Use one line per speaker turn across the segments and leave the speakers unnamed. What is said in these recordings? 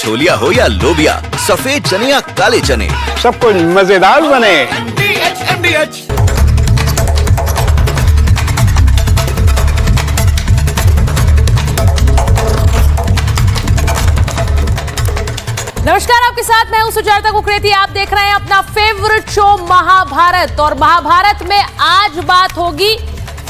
छोलिया हो या लोबिया, सफेद चने या काले चने,
सब कुछ मजेदार बने।
नमस्कार, आपके साथ मैं हूं सुजाता कुकरेती। आप देख रहे हैं अपना फेवरेट शो महाभारत, और महाभारत में आज बात होगी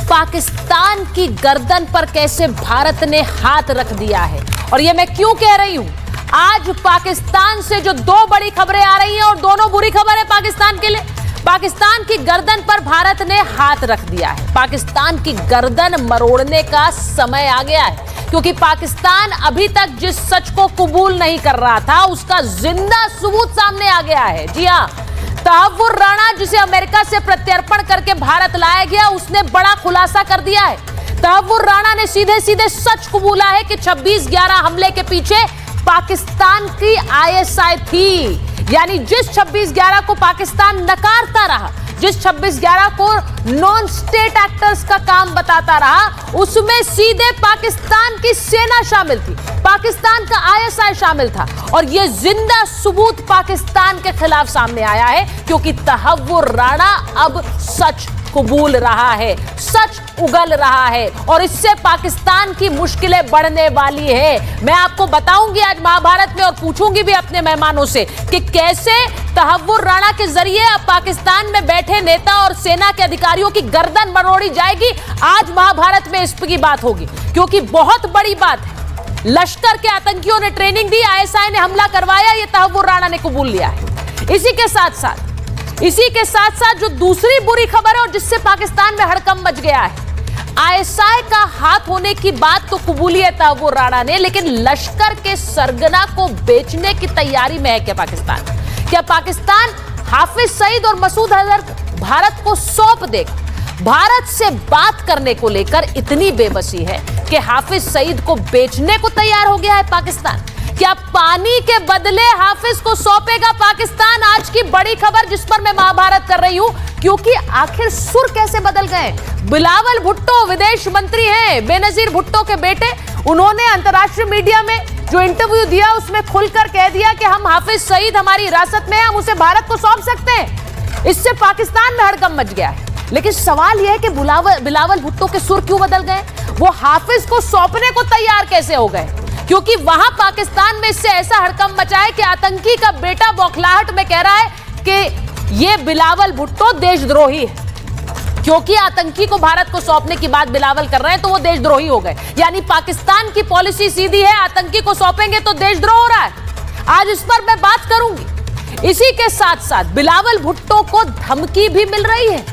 पाकिस्तान की गर्दन पर कैसे भारत ने हाथ रख दिया है। और ये मैं क्यों कह रही हूं, आज पाकिस्तान से जो दो बड़ी खबरें आ रही हैं और दोनों बुरी खबर है पाकिस्तान के लिए। पाकिस्तान की गर्दन पर भारत ने हाथ रख दिया है। पाकिस्तान की गर्दन मरोड़ने का समय आ गया है, क्योंकि पाकिस्तान अभी तक जिस सच को कबूल नहीं कर रहा था उसका जिंदा सबूत सामने आ गया है। जी हां, तहव्वुर राणा, जिसे अमेरिका से प्रत्यर्पण करके भारत लाया गया, उसने बड़ा खुलासा कर दिया है। तहव्वुर राणा ने सीधे सीधे सच कबूला है कि 26/11 हमले के पीछे पाकिस्तान की ISI थी। यानी जिस 26/11 को पाकिस्तान नकारता रहा, जिस 26/11 को नॉन स्टेट एक्टर्स का काम बताता रहा, उसमें सीधे पाकिस्तान की सेना शामिल थी, पाकिस्तान का ISI शामिल था। और यह जिंदा सबूत पाकिस्तान के खिलाफ सामने आया है, क्योंकि तहव्वुर राणा अब सच कबूल रहा है, सच उगल रहा है, और इससे पाकिस्तान की मुश्किलें बढ़ने वाली है। मैं आपको बताऊंगी आज महाभारत में, और पूछूंगी भी अपने मेहमानों से कि कैसे तहव्वुर राणा के जरिए अब पाकिस्तान में बैठे नेता और सेना के अधिकारियों की गर्दन मरोड़ी जाएगी। आज महाभारत में इस की बात होगी, क्योंकि बहुत बड़ी बात है। लश्कर के आतंकियों ने ट्रेनिंग दी, ISI ने हमला करवाया, यह तहव्वुर राणा ने कबूल लिया है। इसी के साथ साथ जो दूसरी बुरी खबर है और जिससे पाकिस्तान में हड़कंप मच गया है, ISI का हाथ होने की बात तो कबूली है तहव्वुर राणा ने, लेकिन लश्कर के सरगना को बेचने की तैयारी में है क्या पाकिस्तान? क्या पाकिस्तान हाफिज सईद और मसूद अजहर भारत को सौंप देगा? भारत से बात करने को लेकर इतनी बेबसी है कि हाफिज सईद को बेचने को तैयार हो गया है पाकिस्तान। क्या पानी के बदले हाफिज को सौंपेगा पाकिस्तान? आज की बड़ी खबर जिस पर मैं महाभारत कर रही हूं, क्योंकि आखिर सुर कैसे बदल गए। बिलावल भुट्टो विदेश मंत्री हैं, बेनजीर भुट्टो के बेटे। उन्होंने अंतर्राष्ट्रीय मीडिया में जो इंटरव्यू दिया उसमें खुलकर कह दिया कि हम हाफिज सईद हमारी हिरासत में है, हम उसे भारत को सौंप सकते हैं। इससे पाकिस्तान में हड़कंप मच गया है। लेकिन सवाल यह है कि बिलावल भुट्टो के सुर क्यों बदल गए? वो हाफिज को सौंपने को तैयार कैसे हो गए? क्योंकि वहां पाकिस्तान में इससे ऐसा हड़कंप मचा है कि आतंकी का बेटा बौखलाहट में कह रहा है कि ये बिलावल भुट्टो देशद्रोही है। क्योंकि आतंकी को भारत को सौंपने की बात बिलावल कर रहे हैं, तो वो देशद्रोही हो गए। यानी पाकिस्तान की पॉलिसी सीधी है, आतंकी को सौंपेंगे तो देशद्रोह हो रहा है। आज इस पर मैं बात करूंगी। इसी के साथ साथ बिलावल भुट्टो को धमकी भी मिल रही है,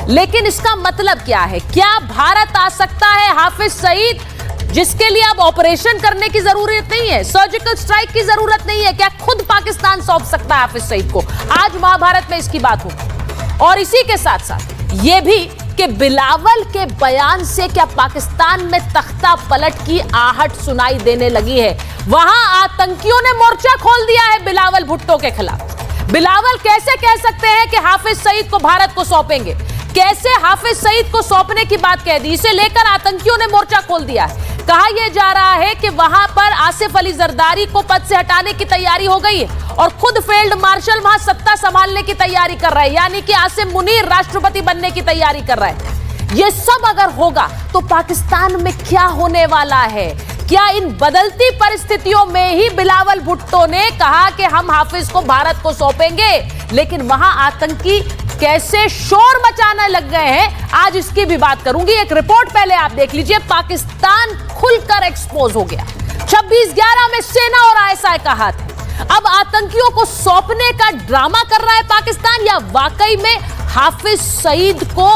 लेकिन इसका मतलब क्या है? क्या भारत आ सकता है हाफिज सईद, जिसके लिए अब ऑपरेशन करने की जरूरत नहीं है, सर्जिकल स्ट्राइक की जरूरत नहीं है? क्या खुद पाकिस्तान सौंप सकता है हाफिज सईद को? आज महाभारत में इसकी बात होगी। और इसी के साथ साथ यह भी कि बिलावल के बयान से क्या पाकिस्तान में तख्ता पलट की आहट सुनाई देने लगी है? वहां आतंकियों ने मोर्चा खोल दिया है बिलावल भुट्टो के खिलाफ। बिलावल कैसे कह सकते हैं कि हाफिज सईद को भारत को सौंपेंगे? कैसे हाफिज सईद को सौंपने की बात कह दी? इसे लेकर आतंकियों ने मोर्चा खोल दिया है। कहा यह जा रहा है कि वहां पर आसिफ अली जरदारी को पद से हटाने की तैयारी हो गई है, और खुद फील्ड मार्शल वहां सत्ता संभालने की तैयारी कर रहा है। यानी कि आसिम मुनीर राष्ट्रपति बनने की तैयारी कर रहा है। यह सब अगर होगा तो पाकिस्तान में क्या होने वाला है? क्या इन बदलती परिस्थितियों में ही बिलावल भुट्टो ने कहा कि हम हाफिज को भारत को सौंपेंगे, लेकिन वहां आतंकी कैसे शोर मचाने लग गए हैं? आज इसकी भी बात करूंगी। एक रिपोर्ट पहले आप देख लीजिए। पाकिस्तान खुलकर एक्सपोज हो गया। 26/11 में सेना और ISI का हाथ है। अब आतंकियों को सौंपने का ड्रामा कर रहा है पाकिस्तान, या वाकई में हाफिज सईद को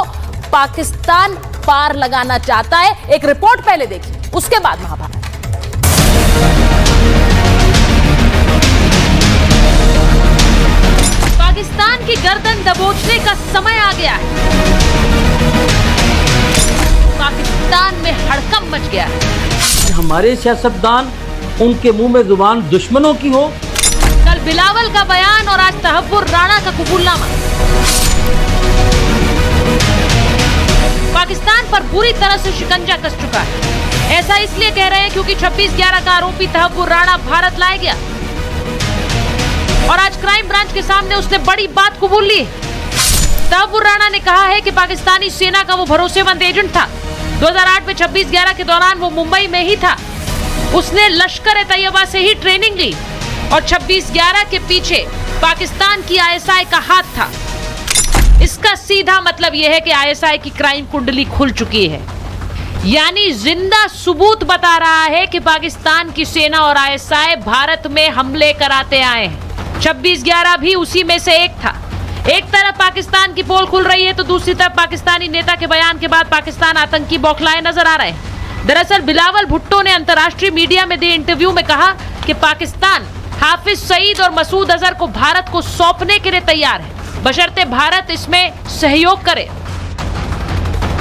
पाकिस्तान पार लगाना चाहता है? एक रिपोर्ट पहले देखिए, उसके बाद महाभारत। पाकिस्तान की गर्दन दबोचने का समय आ गया है। पाकिस्तान में हड़कंप मच गया है।
हमारे सियासतदान उनके मुंह में जुबान दुश्मनों की हो।
कल बिलावल का बयान और आज तहव्वुर राणा का कबूलनामा। पाकिस्तान पर बुरी तरह से शिकंजा कस चुका है। ऐसा इसलिए कह रहे हैं क्योंकि 26/11 का आरोपी तहव्वुर राणा भारत लाया गया। और आज क्राइम ब्रांच के सामने उसने बड़ी बात कबूल ली। तहव्वुर राणा ने कहा है कि पाकिस्तानी सेना का वो भरोसेमंद एजेंट था। 2008 में 26/11 के दौरान वो मुंबई में ही था। उसने लश्कर-ए-तैयबा से ही ट्रेनिंग ली और 26/11 के पीछे पाकिस्तान की आईएसआई का हाथ था। इसका सीधा मतलब यह है कि आईएसआई की क्राइम कुंडली खुल चुकी है, यानी जिंदा सबूत बता रहा है कि पाकिस्तान की सेना और आईएसआई भारत में हमले कराते आए हैं। 26/11 भी उसी में से एक था। एक तरफ पाकिस्तान की पोल खुल रही है तो दूसरी तरफ पाकिस्तानी नेता के बयान के बाद पाकिस्तान आतंकी बौखलाए नजर आ रहे हैं। दरअसल बिलावल भुट्टो ने अंतर्राष्ट्रीय मीडिया में दिए इंटरव्यू में कहा कि पाकिस्तान हाफिज सईद और मसूद अजहर को भारत को सौंपने के लिए तैयार है, बशर्ते भारत इसमें सहयोग करे।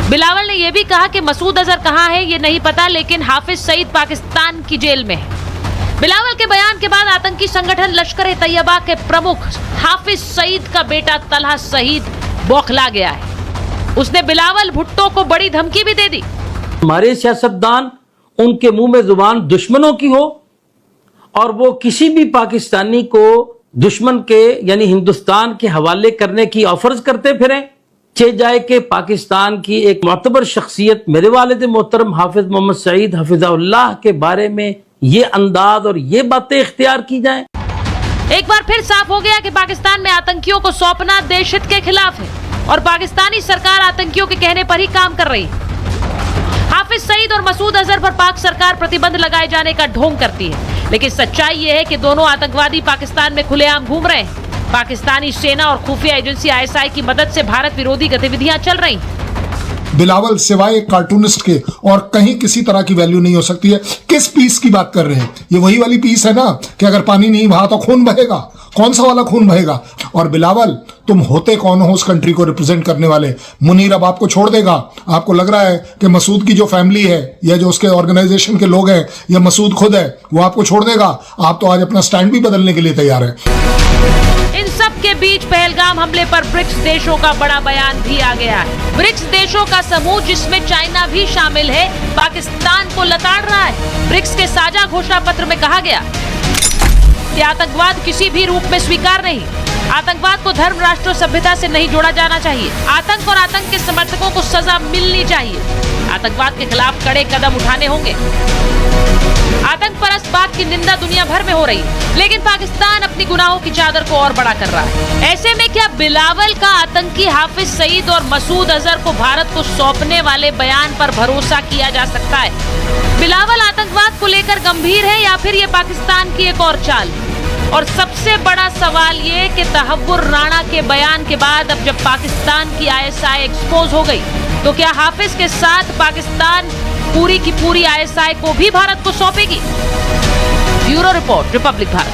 बिलावल ने यह भी कहा कि मसूद अजहर कहां है ये नहीं पता, लेकिन हाफिज सईद पाकिस्तान की जेल में है। बिलावल के बयान के बाद आतंकी संगठन लश्कर-ए-तैयबा के प्रमुख हाफिज सईद का बेटा तलहा सईद बौखला गया है। उसने बिलावल भुट्टो को बड़ी धमकी भी दे दी।
हमारे सियासतदान उनके मुंह में जुबान दुश्मनों की हो और वो किसी भी पाकिस्तानी को दुश्मन के यानी हिंदुस्तान के हवाले करने की ऑफर्स करते फिरें। चे जाए कि पाकिस्तान की एक मोतबर शख्सियत मेरे वालिद मोहतरम हाफिज मोहम्मद सईद हफिज़हुल्लाह के बारे में ये अंदाज और ये बातें इख्तियार की जाएं।
एक बार फिर साफ हो गया कि पाकिस्तान में आतंकियों को सौंपना देश हित के खिलाफ है और पाकिस्तानी सरकार आतंकियों के कहने पर ही काम कर रही है। हाफिज सईद और मसूद अजहर पर पाक सरकार प्रतिबंध लगाए जाने का ढोंग करती है, लेकिन सच्चाई यह है कि दोनों आतंकवादी पाकिस्तान में खुलेआम घूम रहे हैं। पाकिस्तानी सेना और खुफिया एजेंसी आईएसआई की मदद से भारत विरोधी गतिविधियां चल रही हैं।
बिलावल सिवाय एक कार्टूनिस्ट के और कहीं किसी तरह की वैल्यू नहीं हो सकती है। किस पीस की बात कर रहे हैं? ये वही वाली पीस है ना कि अगर पानी नहीं बहा तो खून बहेगा। कौन सा वाला खून बहेगा? और बिलावल, तुम होते कौन हो उस कंट्री को रिप्रेजेंट करने वाले? मुनीर अब आपको छोड़ देगा। आपको लग रहा है कि मसूद की जो फैमिली है या जो उसके ऑर्गेनाइजेशन के लोग हैं या मसूद खुद है वो आपको छोड़ देगा? आप तो आज अपना स्टैंड भी बदलने के लिए तैयार है।
इन सब के बीच पहलगाम हमले पर ब्रिक्स देशों का बड़ा बयान भी आ गया है। ब्रिक्स देशों का समूह, जिसमें चाइना भी शामिल है, पाकिस्तान को लताड़ रहा है। ब्रिक्स के साझा घोषणा पत्र में कहा गया कि आतंकवाद किसी भी रूप में स्वीकार नहीं। आतंकवाद को धर्म, राष्ट्र और सभ्यता से नहीं जोड़ा जाना चाहिए। आतंक और आतंक के समर्थकों को सजा मिलनी चाहिए। आतंकवाद के खिलाफ कड़े कदम उठाने होंगे। आतंक परस्त बात की निंदा दुनिया भर में हो रही है, लेकिन पाकिस्तान अपनी गुनाहों की चादर को और बड़ा कर रहा है। ऐसे में क्या बिलावल का आतंकी हाफिज सईद और मसूद अजहर को भारत को सौंपने वाले बयान पर भरोसा किया जा सकता है? बिलावल आतंकवाद को लेकर गंभीर है या फिर ये पाकिस्तान की एक और चाल? और सबसे बड़ा सवाल ये कि तहव्वुर राणा के बयान के बाद अब जब पाकिस्तान की आईएसआई एक्सपोज हो गई, तो क्या हाफिज के साथ पाकिस्तान पूरी की पूरी आईएसआई को भी भारत को सौंपेगी? Bureau report, Republic Bharat.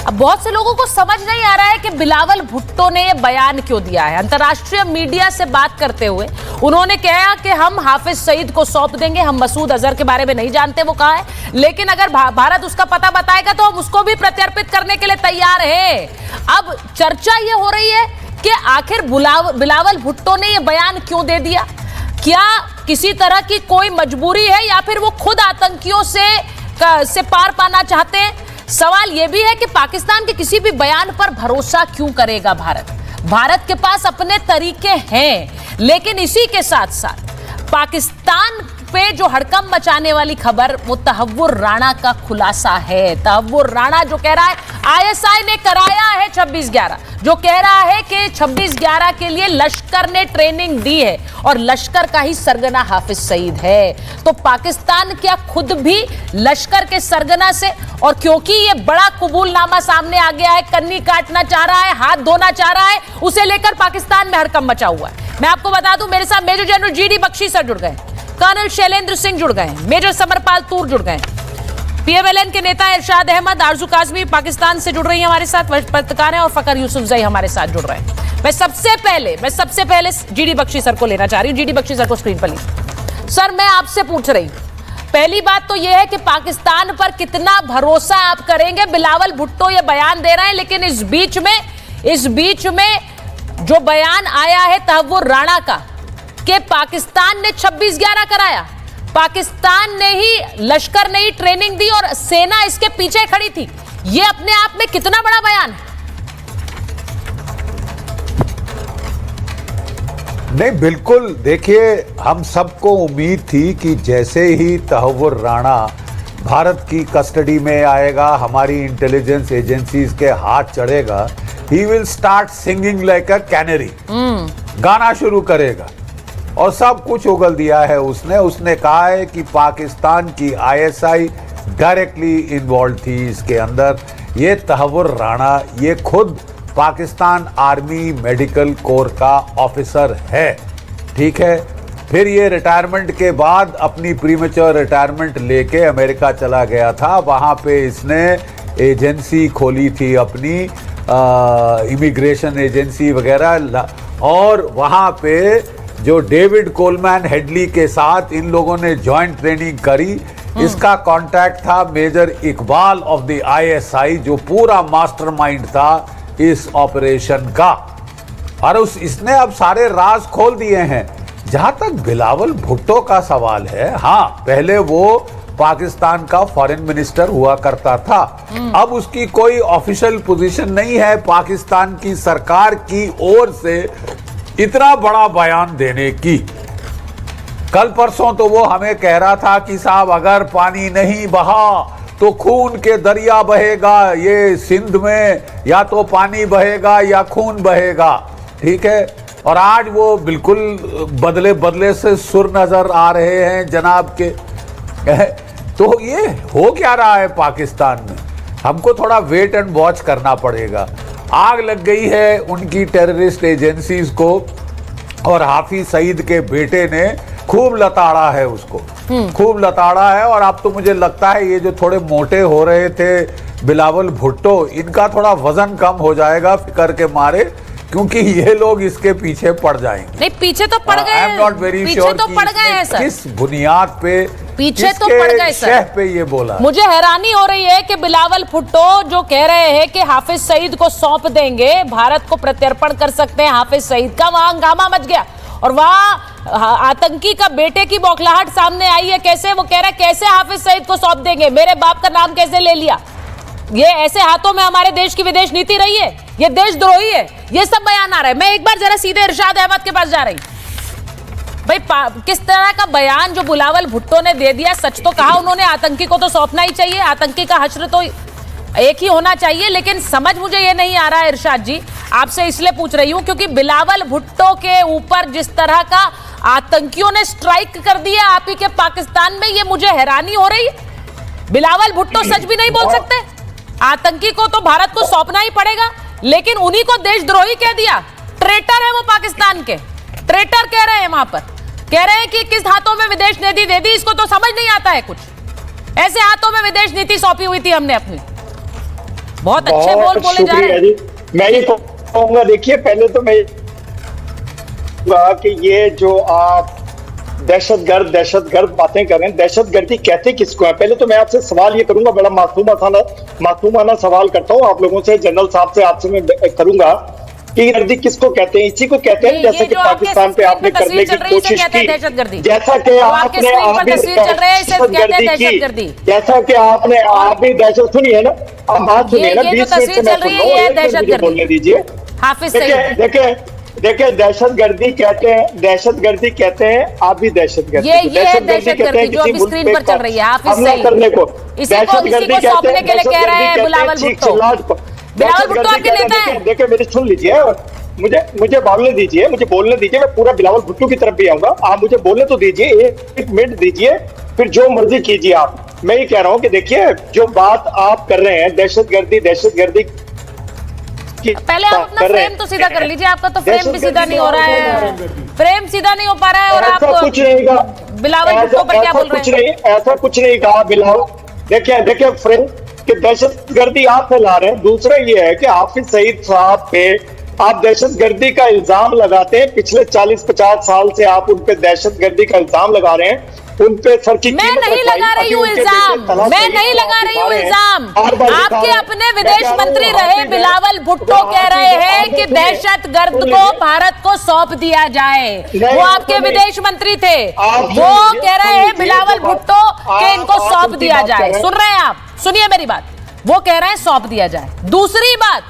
अब बहुत से लोगों को समझ नहीं आ रहा है कि बिलावल भुट्टो ने ये बयान क्यों दिया है। अंतर्राष्ट्रीय मीडिया से बात करते हुए उन्होंने कहा कि हम हाफिज सईद को सौंप देंगे, हम मसूद अजहर के बारे में नहीं जानते, वो कहा है, लेकिन अगर भारत उसका पता बताएगा तो हम उसको भी प्रत्यर्पित करने के लिए तैयार है। अब चर्चा ये हो रही है कि आखिर बिलावल भुट्टो ने ये बयान क्यों दे दिया? क्या किसी तरह की कोई मजबूरी है या फिर वो खुद आतंकियों से पार पाना चाहते हैं? सवाल यह भी है कि पाकिस्तान के किसी भी बयान पर भरोसा क्यों करेगा भारत? भारत के पास अपने तरीके हैं, लेकिन इसी के साथ साथ पाकिस्तान पे जो हड़कंप मचाने वाली खबर वो तहव्वुर राणा का खुलासा है। तहव्वुर राणा जो कह रहा है आईएसआई ने कराया है 26/11, जो कह रहा है कि 26/11 के लिए लश्कर ने ट्रेनिंग दी है और लश्कर का ही सरगना हाफिज सईद है। तो पाकिस्तान क्या खुद भी लश्कर के सरगना से, और क्योंकि ये बड़ा कबूलनामा सामने आ गया है, कन्नी काटना चाह रहा है, हाथ धोना चाह रहा है, उसे लेकर पाकिस्तान में हड़कंप मचा हुआ है। मैं आपको बता दूं, मेरे साथ major general GD Bakshi sir जुड़ गए, कर्नल शैलेंद्र सिंह जुड़ गए, मेजर समरपाल तूर जुड़ गए, पीएमएलएन के नेता इरशाद अहमद, आरजू काजमी पाकिस्तान से जुड़ रही हैं हमारे साथ, पत्रकार हैं, और फकर यूसुफजई हमारे साथ जुड़ रहे हैं। मैं सबसे पहले जीडी बख्शी सर को लेना चाह रही हूं। जीडी बख्शी सर को स्क्रीन पर लीजिए। सर, मैं आपसे पूछ रही हूं, पहली बात तो यह है कि पाकिस्तान पर कितना भरोसा आप करेंगे? बिलावल भुट्टो ये बयान दे रहे हैं, लेकिन इस बीच में जो बयान आया है तहव्वुर राणा का कि पाकिस्तान ने 26/11 कराया, पाकिस्तान ने ही, लश्कर ने ही ट्रेनिंग दी और सेना इसके पीछे खड़ी थी। ये अपने आप में कितना बड़ा बयान है?
नहीं, बिल्कुल। देखिए, हम सबको उम्मीद थी कि जैसे ही तहव्वुर राणा भारत की कस्टडी में आएगा, हमारी इंटेलिजेंस एजेंसीज के हाथ चढ़ेगा, he will start singing like a canary, गाना शुरू करेगा। और सब कुछ उगल दिया है उसने कहा है कि पाकिस्तान की आईएसआई डायरेक्टली इन्वॉल्व थी इसके अंदर। ये तहव्वुर राणा ये खुद पाकिस्तान आर्मी मेडिकल कोर का ऑफिसर है, ठीक है। फिर ये रिटायरमेंट के बाद अपनी प्रीमेच्योर रिटायरमेंट लेके अमेरिका चला गया था। वहाँ पे इसने एजेंसी खोली थी अपनी, इमिग्रेशन एजेंसी वगैरह, और वहाँ पे जो डेविड कोलमैन हेडली के साथ इन लोगों ने जॉइंट ट्रेनिंग करी। इसका कांटेक्ट था major Iqbal of the ISI, जो पूरा मास्टरमाइंड था इस ऑपरेशन का। और इसने अब सारे राज खोल दिए हैं। जहां तक बिलावल भुट्टो का सवाल है, हाँ, पहले वो पाकिस्तान का फॉरेन मिनिस्टर हुआ करता था। अब उसकी कोई ऑफिशियल पोजीशन नहीं है पाकिस्तान की सरकार की ओर से इतना बड़ा बयान देने की। कल परसों तो वो हमें कह रहा था कि साहब अगर पानी नहीं बहा तो खून के दरिया बहेगा, ये सिंध में या तो पानी बहेगा या खून बहेगा, ठीक है। और आज वो बिल्कुल बदले बदले से सुर नजर आ रहे हैं जनाब के। तो ये हो क्या रहा है पाकिस्तान में, हमको थोड़ा वेट एंड वॉच करना पड़ेगा। आग लग गई है उनकी टेररिस्ट एजेंसीज को, और हाफिज सईद के बेटे ने खूब लताड़ा है उसको, खूब लताड़ा है। और अब तो मुझे लगता है ये जो थोड़े मोटे हो रहे थे बिलावल भुट्टो, इनका थोड़ा वजन कम हो जाएगा फिकर के मारे, क्योंकि ये लोग इसके पीछे पड़ जाएंगे।
नहीं, पीछे तो पड़ गए,
I am not very sure
तो पड़ गए हैं सर।
किस बुनियाद पे,
पीछे तो पड़ गए सर
पे ये बोला।
मुझे हैरानी हो रही है कि बिलावल भुट्टो जो कह रहे हैं कि हाफिज सईद को सौंप देंगे, भारत को प्रत्यर्पण कर सकते हैं हाफिज सईद का, वहां हंगामा मच गया और वहां आतंकी का बेटे की बौखलाहट सामने आई है। कैसे वो कह रहा है कैसे हाफिज सईद को सौंप देंगे, मेरे बाप का नाम कैसे ले लिया, ये ऐसे हाथों में हमारे देश की विदेश नीति रही है, ये देशद्रोही है, ये सब बयान आ रहा है। मैं एक बार जरा सीधे इरशाद अहमद के पास जा रही भाई, किस तरह का बयान जो बिलावल भुट्टो ने दे दिया। सच तो कहा उन्होंने, आतंकी को तो सौंपना ही चाहिए, आतंकी का हश्र तो एक ही होना चाहिए, लेकिन समझ मुझे ये नहीं आ रहा है इरशाद जी, आपसे इसलिए पूछ रही हूं क्योंकि बिलावल भुट्टो के ऊपर जिस तरह का आतंकियों ने स्ट्राइक कर दिया आप ही के पाकिस्तान में, ये मुझे हैरानी हो रही है। बिलावल भुट्टो सच भी नहीं बोल सकते, आतंकी को तो भारत को सौंपना ही पड़ेगा, लेकिन उन्हीं को देशद्रोही कह दिया। ट्रेटर है वो, पाकिस्तान के ट्रेटर कह रहे हैं, वहां पर कह रहे हैं कि किस हाथों में विदेश नीति दे दी, इसको तो समझ नहीं आता है कुछ, ऐसे हाथों में विदेश नीति सौंपी हुई थी हमने अपनी। बहुत अच्छे बोल बोले जा रहे हैं।
मैं ये कहूंगा, देखिए पहले तो मैं कि ये जो आप दहशतगर्द बातें कर रहे हैं, दहशतगर्दी कहते किसको है? पहले तो मैं आपसे सवाल ये करूंगा, बड़ा मासूमाना सवाल करता हूँ आप लोगों से, जनरल साहब से आपसे मैं करूंगा कि गर्दी किसको कहते हैं? इसी को कहते हैं जैसे कि पाकिस्तान पे आपने करने की कोशिश की, जैसा कि आपने जैसा कि आपने आप भी दहशत सुनी है ना, आप बात सुनिए ना, 20 मिनट से मैं सुन रहा हूँ, बोलने दीजिए। देखिए दहशतगर्दी कहते हैं, आप भी दहशतगर्दी कहते हैं किसी मुल्क पे हमला करने को, दहशतगर्दी कहते हैं, देखिए मेरी सुन लीजिए, मुझे बोलने दीजिए, मैं पूरा बिलावल भुट्टो की तरफ भी आऊंगा, आप मुझे बोलने तो दीजिए, एक मिनट दीजिए, फिर जो मर्जी कीजिए आप। मैं ये कह रहा हूँ कि देखिए जो बात आप कर रहे हैं दहशतगर्दी
पहले आप अपना फ्रेम तो सीधा कर लीजिए, आपका तो फ्रेम भी सीधा नहीं हो रहा है, फ्रेम सीधा नहीं हो पा रहा है, और आप
कुछ नहीं कहा
बिलावल भुट्टो पर क्या बोल रहे हैं?
ऐसा कुछ नहीं कहा बिलावल। देखिए फ्रेम कि दहशतगर्दी आप फैला रहे हैं। दूसरा ये है कि हाफिज सईद साहब पे आप दहशतगर्दी का इल्जाम लगाते हैं, पिछले 40-50 साल से आप उन पे दहशतगर्दी का इल्जाम लगा रहे हैं, उन पे सर की
मैं नहीं लगा रही हूँ इल्जाम, मैं नहीं लगा रही हूँ इल्जाम। आपके अपने विदेश मंत्री रहे बिलावल भुट्टो कह रहे हैं कि दहशतगर्द को भारत को सौंप दिया जाए, वो आपके विदेश मंत्री थे, वो कह रहे हैं बिलावल सौंप दिया जाए। सुन रहे हैं आप, सुनिए मेरी बात, वो कह रहे हैं सौंप दिया जाए। दूसरी बात,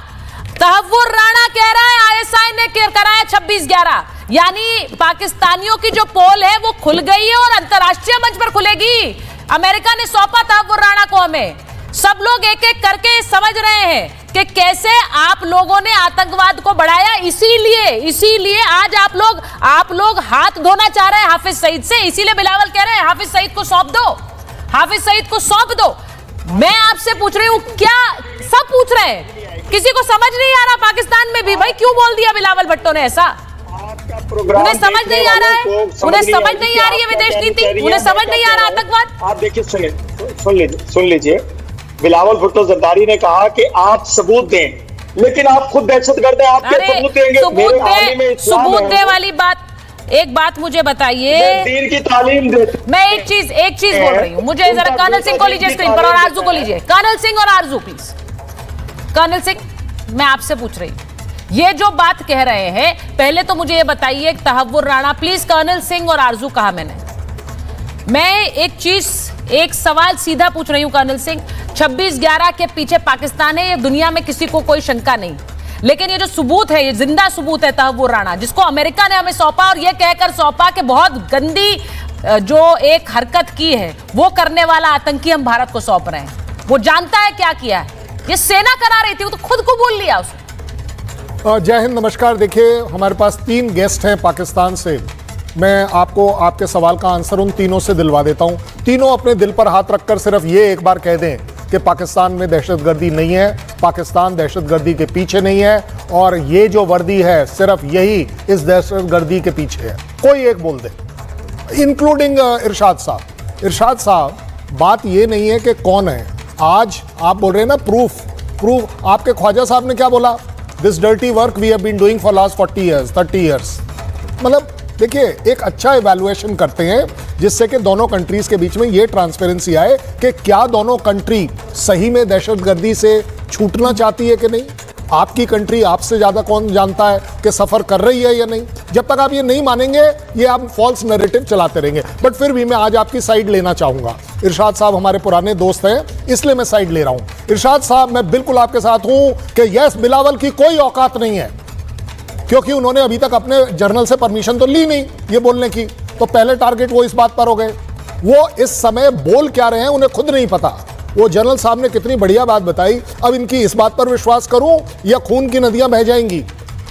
तहव्वुर राणा कह रहा है आईएसआई ने कराया 26/11, यानी पाकिस्तानियों की जो पोल है वो खुल गई है और अंतरराष्ट्रीय मंच पर खुलेगी। अमेरिका ने सौंपा तहव्वुर राणा को हमें। सब लोग एक एक करके समझ रहे हैं कि कैसे आप लोगों ने आतंकवाद को बढ़ाया। इसीलिए आज आप लोग हाथ धोना चाह रहे हैं हाफिज सईद से। इसीलिए बिलावल कह रहे हैं हाफिज सईद को सौंप दो, हाफिज सईद को सौंप दो। मैं आपसे पूछ रही हूं, क्या सब पूछ रहे हैं, किसी को समझ नहीं आ रहा पाकिस्तान में भी? भाई क्यों बोल दिया बिलावल भुट्टो ने ऐसा? उन्हें समझ नहीं आ रहा है, उन्हें समझ नहीं आ रही है विदेश नीति, उन्हें समझ नहीं आ रहा आतंकवाद।
आप देखिए, सुन लीजिए, बिलावल भुट्टो जरदारी ने कहा कि आप सबूत दें, लेकिन आप खुद दहशतगर्द हैं, आप क्या सबूत देंगे?
सबूत दे वाली बात, एक बात मुझे बताइए,
दीन की तालीम दे।
मैं एक चीज बोल रही हूं, मुझे जरा कर्नल सिंह को लीजिए स्क्रीन पर और आरजू को लीजिए। कर्नल सिंह और आरजू प्लीज। कर्नल सिंह, मैं आपसे पूछ रही हूं, ये जो बात कह रहे हैं, पहले तो मुझे ये बताइए तहव्वुर राणा, प्लीज कर्नल सिंह और आरजू कहा मैंने? मैं एक सवाल सीधा पूछ रही हूं कर्नल सिंह, 26/11 के पीछे पाकिस्तान है, ये दुनिया में किसी को कोई शंका नहीं, लेकिन ये जो सबूत है, ये जिंदा सबूत है तहव्वुर राणा, जिसको अमेरिका ने हमें सौंपा और ये कहकर सौंपा कि बहुत गंदी जो एक हरकत की है वो करने वाला आतंकी हम भारत को सौंप रहे हैं। वो जानता है क्या किया है, ये सेना करा रही थी, वो तो खुद को भूल लिया उसने।
जय हिंद, नमस्कार। देखिए, हमारे पास 3 गेस्ट हैं पाकिस्तान से। मैं आपको आपके सवाल का आंसर उन तीनों से दिलवा देता हूं। तीनों अपने दिल पर हाथ रखकर सिर्फ ये एक बार कह दें कि पाकिस्तान में दहशतगर्दी नहीं है, पाकिस्तान दहशतगर्दी के पीछे नहीं है, और ये जो वर्दी है सिर्फ यही इस दहशतगर्दी के पीछे है। कोई एक बोल दे, इंक्लूडिंग इरशाद साहब। इरशाद साहब, बात ये नहीं है कि कौन है, आज आप बोल रहे हैं ना प्रूफ। आपके ख्वाजा साहब ने क्या बोला? This dirty work we have been doing for last 40 years, 30 years. मतलब देखिए, एक अच्छा इवैल्यूएशन करते हैं जिससे कि दोनों कंट्रीज के बीच में ये ट्रांसपेरेंसी आए कि क्या दोनों कंट्री सही में दहशतगर्दी से छूटना चाहती है कि नहीं। आपकी कंट्री आपसे ज्यादा कौन जानता है कि सफर कर रही है या नहीं। जब तक आप ये नहीं मानेंगे, ये आप फॉल्स नैरेटिव चलाते रहेंगे। बट फिर भी मैं आज आपकी साइड लेना चाहूंगा। इरशाद साहब हमारे पुराने दोस्त हैं, इसलिए मैं साइड ले रहा हूं। इरशाद साहब, मैं बिल्कुल आपके साथ हूं कि यस, बिलावल की कोई औकात नहीं है, क्योंकि उन्होंने अभी तक अपने जर्नल से परमिशन तो ली नहीं ये बोलने की, तो पहले टारगेट वो इस बात पर हो गए। वो इस समय बोल क्या रहे हैं उन्हें खुद नहीं पता। वो जनरल साहब ने कितनी बढ़िया बात बताई। अब इनकी इस बात पर विश्वास करूं या खून की नदियां बह जाएंगी?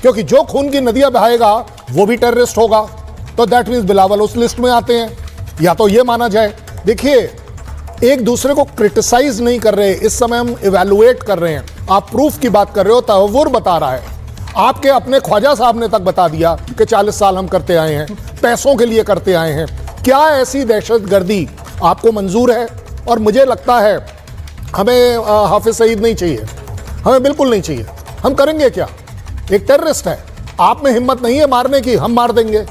क्योंकि जो खून की नदियां बहाएगा वो भी टेररिस्ट होगा, तो दैट मीन्स बिलावल उस लिस्ट में आते हैं, या तो ये माना जाए। देखिए, एक दूसरे को क्रिटिसाइज नहीं कर रहे, इस समय हम इवैल्यूएट कर रहे हैं। आप प्रूफ की बात कर रहे हो, तहव्वुर बता रहा है। आपके अपने ख्वाजा साहब ने तक बता दिया कि 40 साल हम करते आए हैं, पैसों के लिए करते आए हैं। क्या ऐसी दहशतगर्दी आपको मंजूर है? और मुझे लगता है हमें हाफिज सईद नहीं चाहिए, हमें बिल्कुल नहीं चाहिए। हम करेंगे क्या? एक टेररिस्ट है, आप में हिम्मत नहीं है मारने की, हम मार देंगे।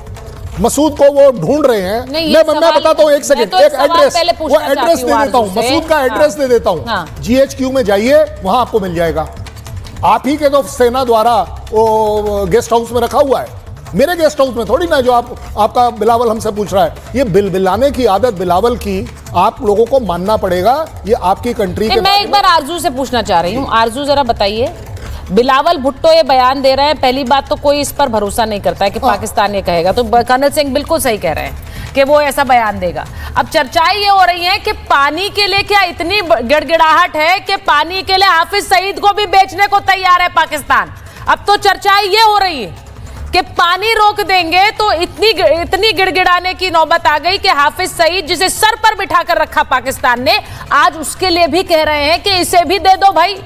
मसूद को वो ढूंढ रहे हैं। मैं बताता हूँ, एक सेकंड, एक एड्रेस, वो एड्रेस दे देता हूँ, मसूद का एड्रेस दे देता हूँ। GHQ में जाइए, वहां आपको मिल जाएगा। आप ही के तो सेना द्वारा वो गेस्ट हाउस में रखा हुआ है, मेरे गेस्ट हाउस में थोड़ी ना, जो आपका बिलावल हमसे पूछ रहा है। ये बिलाने की आदत बिलावल की आप लोगों को मानना पड़ेगा। ये आपकी कंट्री के।
मैं एक बार आरजू से पूछना चाह रही हूँ। आरजू, जरा बताइए, बिलावल भुट्टो ये बयान दे रहे हैं, पहली बात तो कोई इस पर भरोसा नहीं करता है कि पाकिस्तान ये कहेगा, तो कर्नल सिंह बिल्कुल सही कह रहे हैं कि वो ऐसा बयान देगा। अब चर्चाएं ये हो रही है कि पानी के लिए क्या इतनी गिड़गिड़ाहट है कि पानी के लिए हाफिज सईद को भी बेचने को तैयार है पाकिस्तान। अब तो चर्चाएं ये हो रही है कि पानी रोक देंगे तो इतनी गिड़गिड़ाने की नौबत आ गई कि हाफिज सईद, जिसे सर पर बिठाकर रखा पाकिस्तान ने, आज उसके लिए भी कह रहे हैं कि इसे भी दे दो भाई,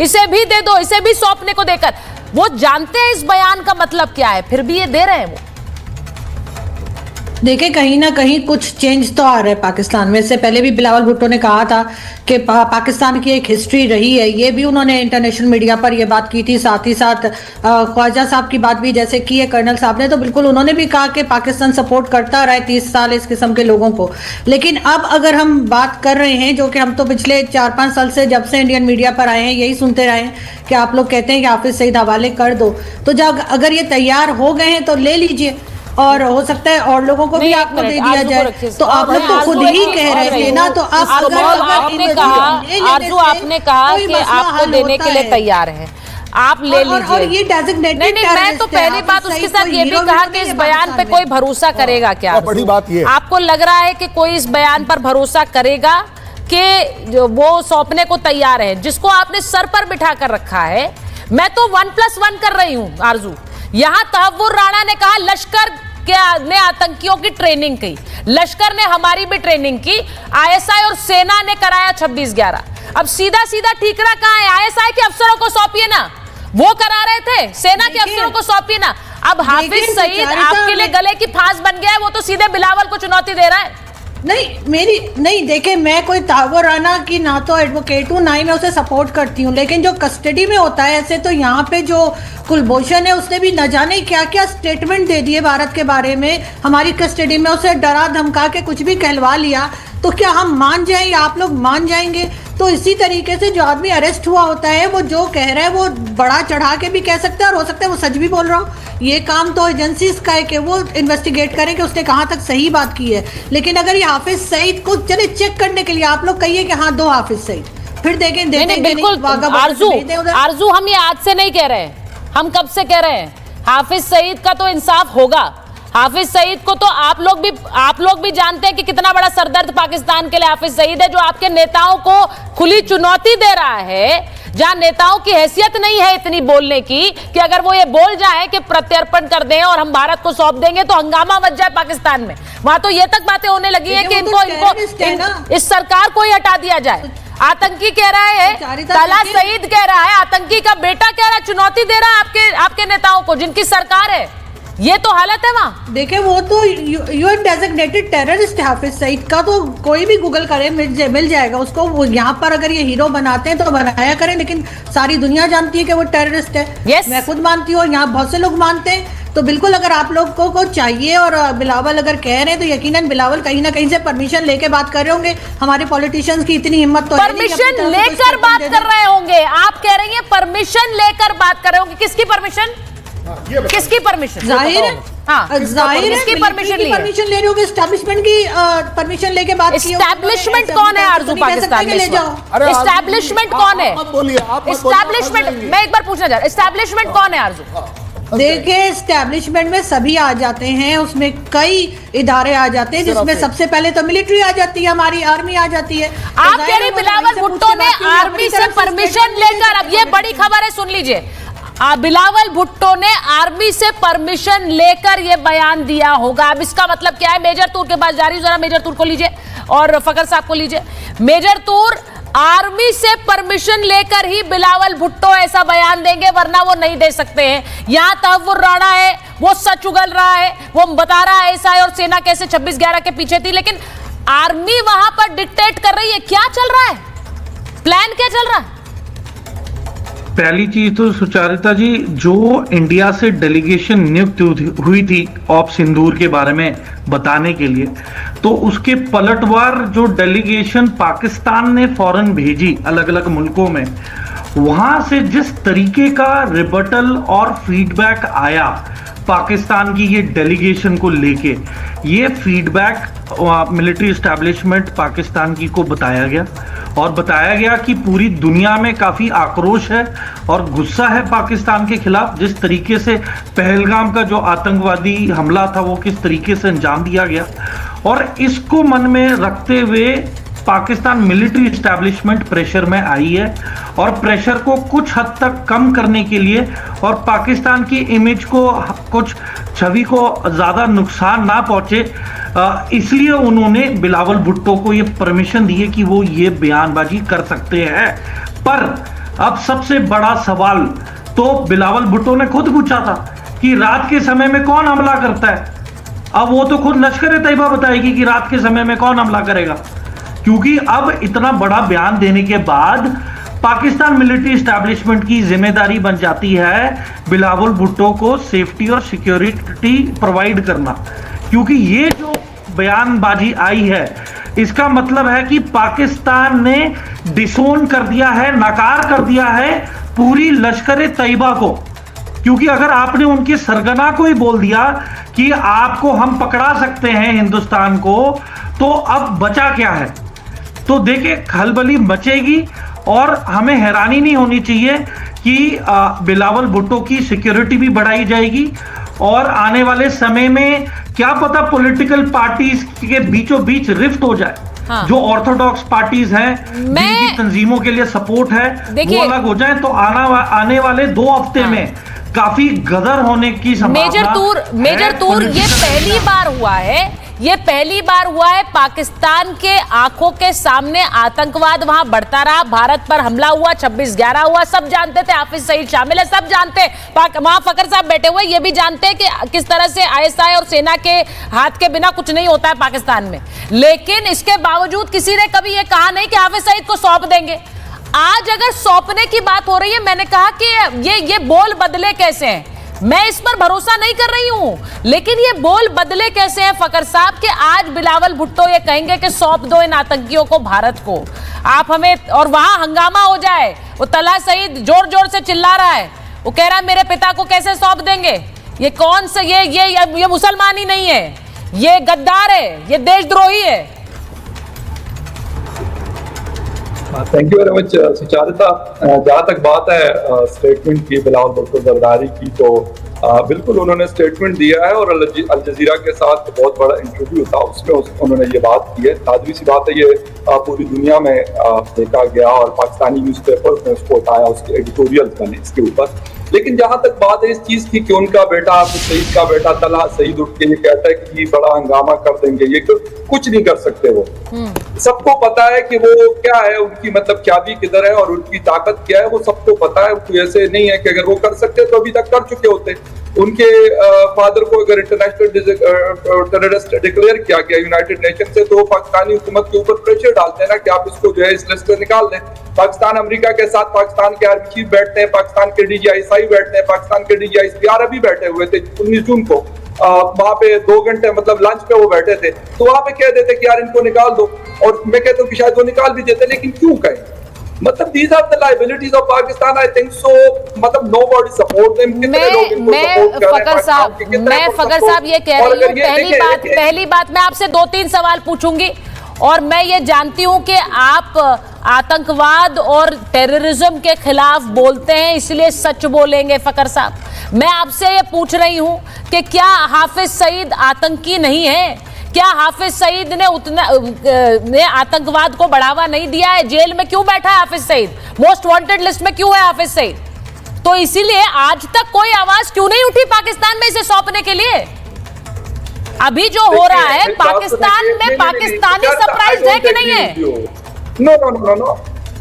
इसे भी दे दो, इसे भी सौंपने को देकर। वो जानते हैं इस बयान का मतलब क्या है, फिर भी ये दे रहे हैं। वो
देखिए, कहीं ना कहीं कुछ चेंज तो आ रहा है पाकिस्तान में। इससे पहले भी बिलावल भुट्टो ने कहा था कि पाकिस्तान की एक हिस्ट्री रही है, ये भी उन्होंने इंटरनेशनल मीडिया पर ये बात की थी। साथ ही साथ ख्वाजा साहब की बात भी जैसे की है कर्नल साहब ने, तो बिल्कुल उन्होंने भी कहा कि पाकिस्तान सपोर्ट करता रहा है 30 साल इस किस्म के लोगों को। लेकिन अब अगर हम बात कर रहे हैं, जो कि हम तो पिछले 4-5 साल से, जब से इंडियन मीडिया पर आए हैं, यही सुनते रहे हैं कि आप लोग कहते हैं कि हाफिज सईद हवाले कर दो, तो जब अगर ये तैयार हो गए हैं तो ले लीजिए। और हो सकता है और लोगों को भी
नहीं, एक
आपको दे
मिनट,
दिया
आरजू को
जाए।
रखिए।
तो आप लोग तो
आरजू
खुद
एक
ही
चीज
कह
बोल
रहे
रही
थे
हूँ।
ना, तो आप
आपने कहा कि आपको देने के लिए तैयार है, आप ले लीजिए।
और ये डेजिग्नेटेड
नहीं, मैं तो पहली बात उसके साथ ये भी कहा कि इस बयान पे कोई भरोसा करेगा क्या?
बड़ी बात ये
आपको लग रहा है कि कोई इस बयान पर भरोसा करेगा कि जो वो सौंपने को तैयार है, जिसको आपने सर पर बिठा कर रखा है? मैं तो 1+1 कर रही हूं आरजू। यहां तहव्वुर राणा ने कहा लश्कर ने आतंकियों की ट्रेनिंग की, लश्कर ने हमारी भी ट्रेनिंग की, आईएसआई और सेना ने कराया 26/11। अब सीधा सीधा ठीकरा कहां है? आईएसआई के अफसरों को सौंपिए ना, वो करा रहे थे, सेना के अफसरों को सौंपिए ना। अब हाफिज सईद आपके लिए गले की फांस बन गया है, वो तो सीधे बिलावल को चुनौती दे रहा है।
नहीं देखे, मैं कोई तहव्वुर राणा की ना तो एडवोकेट हूँ, ना ही मैं उसे सपोर्ट करती हूँ, लेकिन जो कस्टडी में होता है ऐसे, तो यहाँ पे जो कुलभूषण है उसने भी न जाने क्या क्या स्टेटमेंट दे दिए भारत के बारे में, हमारी कस्टडी में उसे डरा धमका के कुछ भी कहलवा लिया, तो क्या हम मान जाएं या आप लोग मान जाएंगे? तो इसी तरीके से जो आदमी अरेस्ट हुआ होता है वो जो कह रहा है वो बड़ा चढ़ा के भी कह सकता है, और हो सकता है वो सच भी बोल रहा हो। ये काम तो एजेंसीज का है कि वो इन्वेस्टिगेट करें कि उसने कहाँ तक सही बात की है। लेकिन अगर ये हाफिज सईद को चले चेक करने के लिए आप लोग कहिए कि हाँ दो हाफिज सईद, फिर देखें
नहीं, बिल्कुल आरजू, हम ये आज से नहीं कह रहे हैं, हम कब से कह रहे हैं हाफिज सईद का तो इंसाफ होगा। हाफिज सईद को तो आप लोग भी जानते हैं कि कितना बड़ा सरदर्द पाकिस्तान के लिए हाफिज सईद है, जो आपके नेताओं को खुली चुनौती दे रहा है, जहां नेताओं की हैसियत नहीं है इतनी बोलने की कि अगर वो ये बोल जाए कि प्रत्यर्पण कर दें और हम भारत को सौंप देंगे तो हंगामा मच जाए पाकिस्तान में। वहां तो ये तक बातें होने लगी है कि इनको इस सरकार को ही हटा दिया जाए। आतंकी कह रहा है, तला सईद कह रहा है, आतंकी का बेटा कह रहा है, चुनौती दे रहा है आपके नेताओं को जिनकी सरकार है। ये तो हालत है वहां।
देखिए वो तो UN designated terrorist Hafiz Saeed का तो कोई भी गूगल करे मिल जाएगा उसको। वो यहाँ पर अगर ये हीरो बनाते हैं तो बनाया करें, लेकिन सारी दुनिया जानती है कि वो टेररिस्ट है।
yes.
मैं खुद मानती हूँ, यहाँ बहुत से लोग मानते हैं। तो बिल्कुल अगर आप लोग को चाहिए और बिलावल अगर कह रहे हैं तो यकीनन बिलावल कहीं ना कहीं से परमिशन लेके बात कर रहे होंगे। हमारे पॉलिटिशियंस की इतनी हिम्मत तो
परमिशन लेकर बात कर रहे होंगे। आप कह रही हैं परमिशन लेकर बात कर रहे होंगे। किसकी परमिशन? किसकी परमिशन?
जाहिर है,
हाँ,
जाहिर है
किसकी परमिशन ली?
परमिशन ले रही होगी, एस्टैब्लिशमेंट की परमिशन लेके बात की।
एस्टैब्लिशमेंट कौन है आरजू पाकिस्तान में? एस्टैब्लिशमेंट कौन है? एस्टैब्लिशमेंट, मैं एक बार पूछना चाह रहा हूं, एस्टैब्लिशमेंट कौन है आरजू?
देखिए एस्टैब्लिशमेंट में सभी आ जाते हैं, उसमें कई इदारे आ जाते हैं, जिसमें सबसे पहले तो मिलिट्री आ जाती है, हमारी आर्मी आ जाती है।
आप कह रही बिलावल भुट्टो ने आर्मी से परमिशन लेकर, अब ये बड़ी खबर है सुन लीजिए, बिलावल भुट्टो ने आर्मी से परमिशन लेकर यह बयान दिया होगा। अब इसका मतलब क्या है? मेजर तूर के पास जा रही हूं, जरा मेजर तूर को लीजिए और फकर साहब को लीजिए। मेजर तूर, आर्मी से परमिशन लेकर ही बिलावल भुट्टो ऐसा बयान देंगे, वरना वो नहीं दे सकते हैं। यहां तहव्वुर राणा है, वो सच उगल रहा है, वो बता रहा है एसआई और सेना कैसे 26/11 के पीछे थी, लेकिन आर्मी वहां पर डिक्टेट कर रही है। क्या चल रहा है? प्लान क्या चल रहा है?
पहली चीज तो सुचारिता जी, जो इंडिया से डेलीगेशन नियुक्त हुई थी ऑप सिंदूर के बारे में बताने के लिए, तो उसके पलटवार जो डेलीगेशन पाकिस्तान ने फौरन भेजी अलग अलग मुल्कों में, वहां से जिस तरीके का रिबटल और फीडबैक आया पाकिस्तान की ये डेलीगेशन को लेके, ये फीडबैक मिलिट्री एस्टैब्लिशमेंट पाकिस्तान की को बताया गया और बताया गया कि पूरी दुनिया में काफी आक्रोश है और गुस्सा है पाकिस्तान के खिलाफ। जिस तरीके से पहलगाम का जो आतंकवादी हमला था वो किस तरीके से अंजाम दिया गया, और इसको मन में रखते हुए पाकिस्तान मिलिट्री एस्टैब्लिशमेंट प्रेशर में आई है, और प्रेशर को कुछ हद तक कम करने के लिए और पाकिस्तान की इमेज को, कुछ छवि को ज़्यादा नुकसान ना पहुंचे, इसलिए उन्होंने बिलावल भुट्टो को ये परमिशन दी है कि वो ये बयानबाजी कर सकते हैं। पर अब सबसे बड़ा सवाल तो बिलावल भुट्टो ने खुद पूछा था कि रात के समय में कौन हमला करता है। अब वो तो खुद लश्कर तैयबा बताएगी कि रात के समय में कौन हमला करेगा, क्योंकि अब इतना बड़ा बयान देने के बाद पाकिस्तान मिलिट्री एस्टैब्लिशमेंट की जिम्मेदारी बन जाती है बिलावल भुट्टो को सेफ्टी और सिक्योरिटी प्रोवाइड करना। क्योंकि ये जो बयानबाजी आई है, इसका मतलब है कि पाकिस्तान ने डिसोन कर दिया है, नकार कर दिया है पूरी लश्कर तैयबा को। क्योंकि अगर आपने उनके सरगना को ही बोल दिया कि आपको हम पकड़ा सकते हैं हिंदुस्तान को, तो अब बचा क्या है? तो देखिए खलबली मचेगी और हमें हैरानी नहीं होनी चाहिए कि बिलावल भुट्टो की सिक्योरिटी भी बढ़ाई जाएगी और आने वाले समय में क्या पता पॉलिटिकल पार्टीज के बीचों बीच रिफ्ट हो जाए।
हाँ।
जो ऑर्थोडॉक्स पार्टीज हैं, जिनकी तंजीमों के लिए सपोर्ट है, वो अलग हो जाए, तो आने वाले 2 हफ्ते में काफी गदर होने की संभावना।
मेजर तूर ये पहली बार हुआ है पाकिस्तान के आंखों के सामने आतंकवाद वहां बढ़ता रहा, भारत पर हमला हुआ, 26/11 हुआ, सब जानते थे, हाफिज सईद शामिल है, सब जानते हैं, वहां फकर साहब बैठे हुए ये भी जानते हैं कि किस तरह से ISI और सेना के हाथ के बिना कुछ नहीं होता है पाकिस्तान में। लेकिन इसके बावजूद किसी ने कभी ये कहा नहीं कि हाफिज सईद को सौंप देंगे। आज अगर सौंपने की बात हो रही है, मैंने कहा कि ये बोल बदले कैसे हैं, मैं इस पर भरोसा नहीं कर रही हूं, लेकिन ये बोल बदले कैसे हैं फकर साहब कि आज बिलावल भुट्टो ये कहेंगे कि सौंप दो इन आतंकियों को भारत को, आप हमें, और वहां हंगामा हो जाए। वो तला सईद जोर जोर से चिल्ला रहा है, वो कह रहा है मेरे पिता को कैसे सौंप देंगे, ये कौन से ये मुसलमान ही नहीं है, ये गद्दार है, ये देशद्रोही है।
Thank you very much Sucharita. जहाँ तक बात है स्टेटमेंट की बिलावल भुट्टो जरदारी की, तो बिल्कुल उन्होंने स्टेटमेंट दिया है और अल जजीरा के साथ बहुत बड़ा इंटरव्यू था, उसमें उन्होंने ये बात की है। लाजमी सी बात है, ये पूरी दुनिया में देखा गया और पाकिस्तानी न्यूज़पेपर्स में उसको उठाया, उसके एडिटोरियल्स बने इसके ऊपर। लेकिन जहां तक बात है इस चीज की कि उनका बेटा सईद का बेटा तला सईद उठ के ये कहता है कि बड़ा हंगामा कर देंगे, ये कुछ नहीं कर सकते वो। सबको पता है कि वो क्या है, उनकी मतलब क्या भी किधर है और उनकी ताकत क्या है, वो सबको पता है। कोई ऐसे नहीं है कि अगर वो कर सकते तो अभी तक कर चुके होते। उनके फादर को अगर इंटरनेशनल टेररिस्ट डिक्लेयर किया गया यूनाइटेड नेशन से, तो पाकिस्तानी हुकूमत के ऊपर प्रेशर डालते हैं ना कि आप इसको जो है इस लिस्ट से निकाल दें। पाकिस्तान अमेरिका के साथ पाकिस्तान के आर्मी चीफ बैठते हैं, पाकिस्तान के DGI बैठते हैं, पाकिस्तान के DGI अभी बैठे हुए थे 19 जून को, वहां पे 2 घंटे मतलब लंच पे वो बैठे थे, तो वहां पे कह देते कि यार इनको निकाल दो, और मैं कहता हूँ कि शायद वो निकाल भी देते, लेकिन क्यों कहें? मतलब these are the liabilities of Pakistan, I think so। मतलब nobody support them। कितने लोग इनको support कर रहे हैं?
फकर साहब ये कह रही हूँ, पहली बात मैं आपसे 2-3 सवाल पूछूंगी, और मैं ये जानती हूं कि आप आतंकवाद और टेररिज्म के खिलाफ बोलते हैं, इसलिए सच बोलेंगे फकर साहब। मैं आपसे ये पूछ रही हूं कि क्या हाफिज सईद आतंकी नहीं है? क्या हाफिज सईद ने आतंकवाद को बढ़ावा नहीं दिया है? जेल में क्यों बैठा है Hafiz Saeed? Most wanted list में क्यों है हाफिज सईद? तो इसीलिए आज तक कोई आवाज क्यों नहीं उठी पाकिस्तान में इसे सौंपने के लिए? अभी जो हो रहा है पाकिस्तान में, पाकिस्तानी सरप्राइज है कि नहीं है?
नो।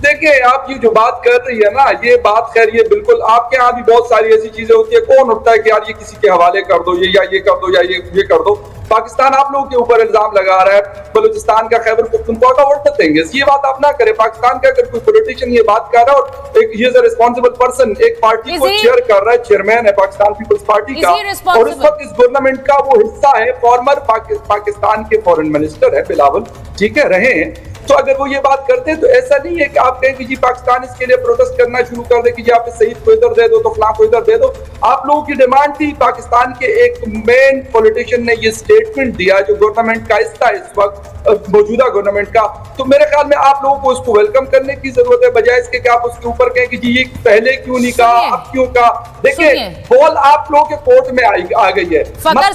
देखिए आप ये जो बात कर रही है ना, ये बात खैर ये बिल्कुल आपके यहाँ भी बहुत सारी ऐसी चीजें होती है, कौन उठता है कि यार ये किसी के हवाले कर दो, ये या ये कर दो, या ये कर दो। पाकिस्तान आप लोगों के ऊपर इल्जाम लगा रहा है, बलूचिस्तान का खैबर पख्तूनख्वा का वोट देंगे, ये बात आप ना करें। पाकिस्तान का अगर कोई पॉलिटिशियन ये बात कर रहा है और एक ये रिस्पॉन्सिबल पर्सन एक पार्टी को चेयर कर रहा है, चेयरमैन है पाकिस्तान पीपल्स पार्टी का, और इस वक्त इस गवर्नमेंट का वो हिस्सा है, फॉर्मर पाकिस्तान के फॉरेन मिनिस्टर है बिलावल, ठीक है, रहे हैं। तो अगर वो ये बात करते हैं तो ऐसा नहीं है कि आप कहें कि जी पाकिस्तान इसके लिए प्रोटेस्ट करना शुरू कर दे कि जी आप सईद को इधर दे दो तो फलां को इधर दे दो। आप लोगों की डिमांड थी, पाकिस्तान के एक मेन पॉलिटिशियन ने ये स्टेटमेंट दिया जो गवर्नमेंट का हिस्सा है इस वक्त, मौजूदा गवर्नमेंट का, तो मेरे ख्याल में आप लोगों को उसको वेलकम करने की जरूरत है, बजाय इसके कि आप उसके ऊपर कहें कि जी ये पहले क्यों नहीं कहा, अब क्यों कहा। देखिए बॉल आप लोगों के कोर्ट में आ गई है।
फकर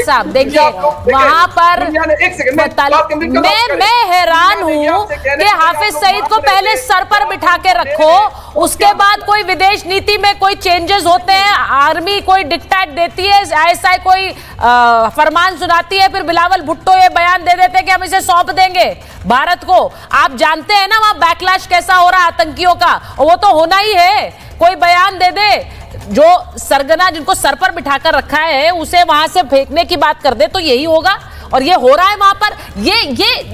साहब देखिए वहां पर मैं हैरान हूं कि हाफिज सईद को पहले सर पर बिठा के रखो, उसके बाद कोई विदेश नीति में कोई चेंजेस होते हैं, आर्मी कोई डिक्टेट देती है, ISI कोई फरमान सुनाती है, फिर बिलावल भुट्टो ये बयान दे देते कि हम इसे सौंप देंगे भारत को। आप जानते हैं ना वहां बैकलैश कैसा हो रहा है आतंकियों का, और वो तो होना ही है। कोई बयान दे दे, जो सरगना जिनको सर पर बिठाकर रखा है उसे वहां से फेंकने की बात कर दे, तो यही होगा। और ये हो रहा है वहां पर। ये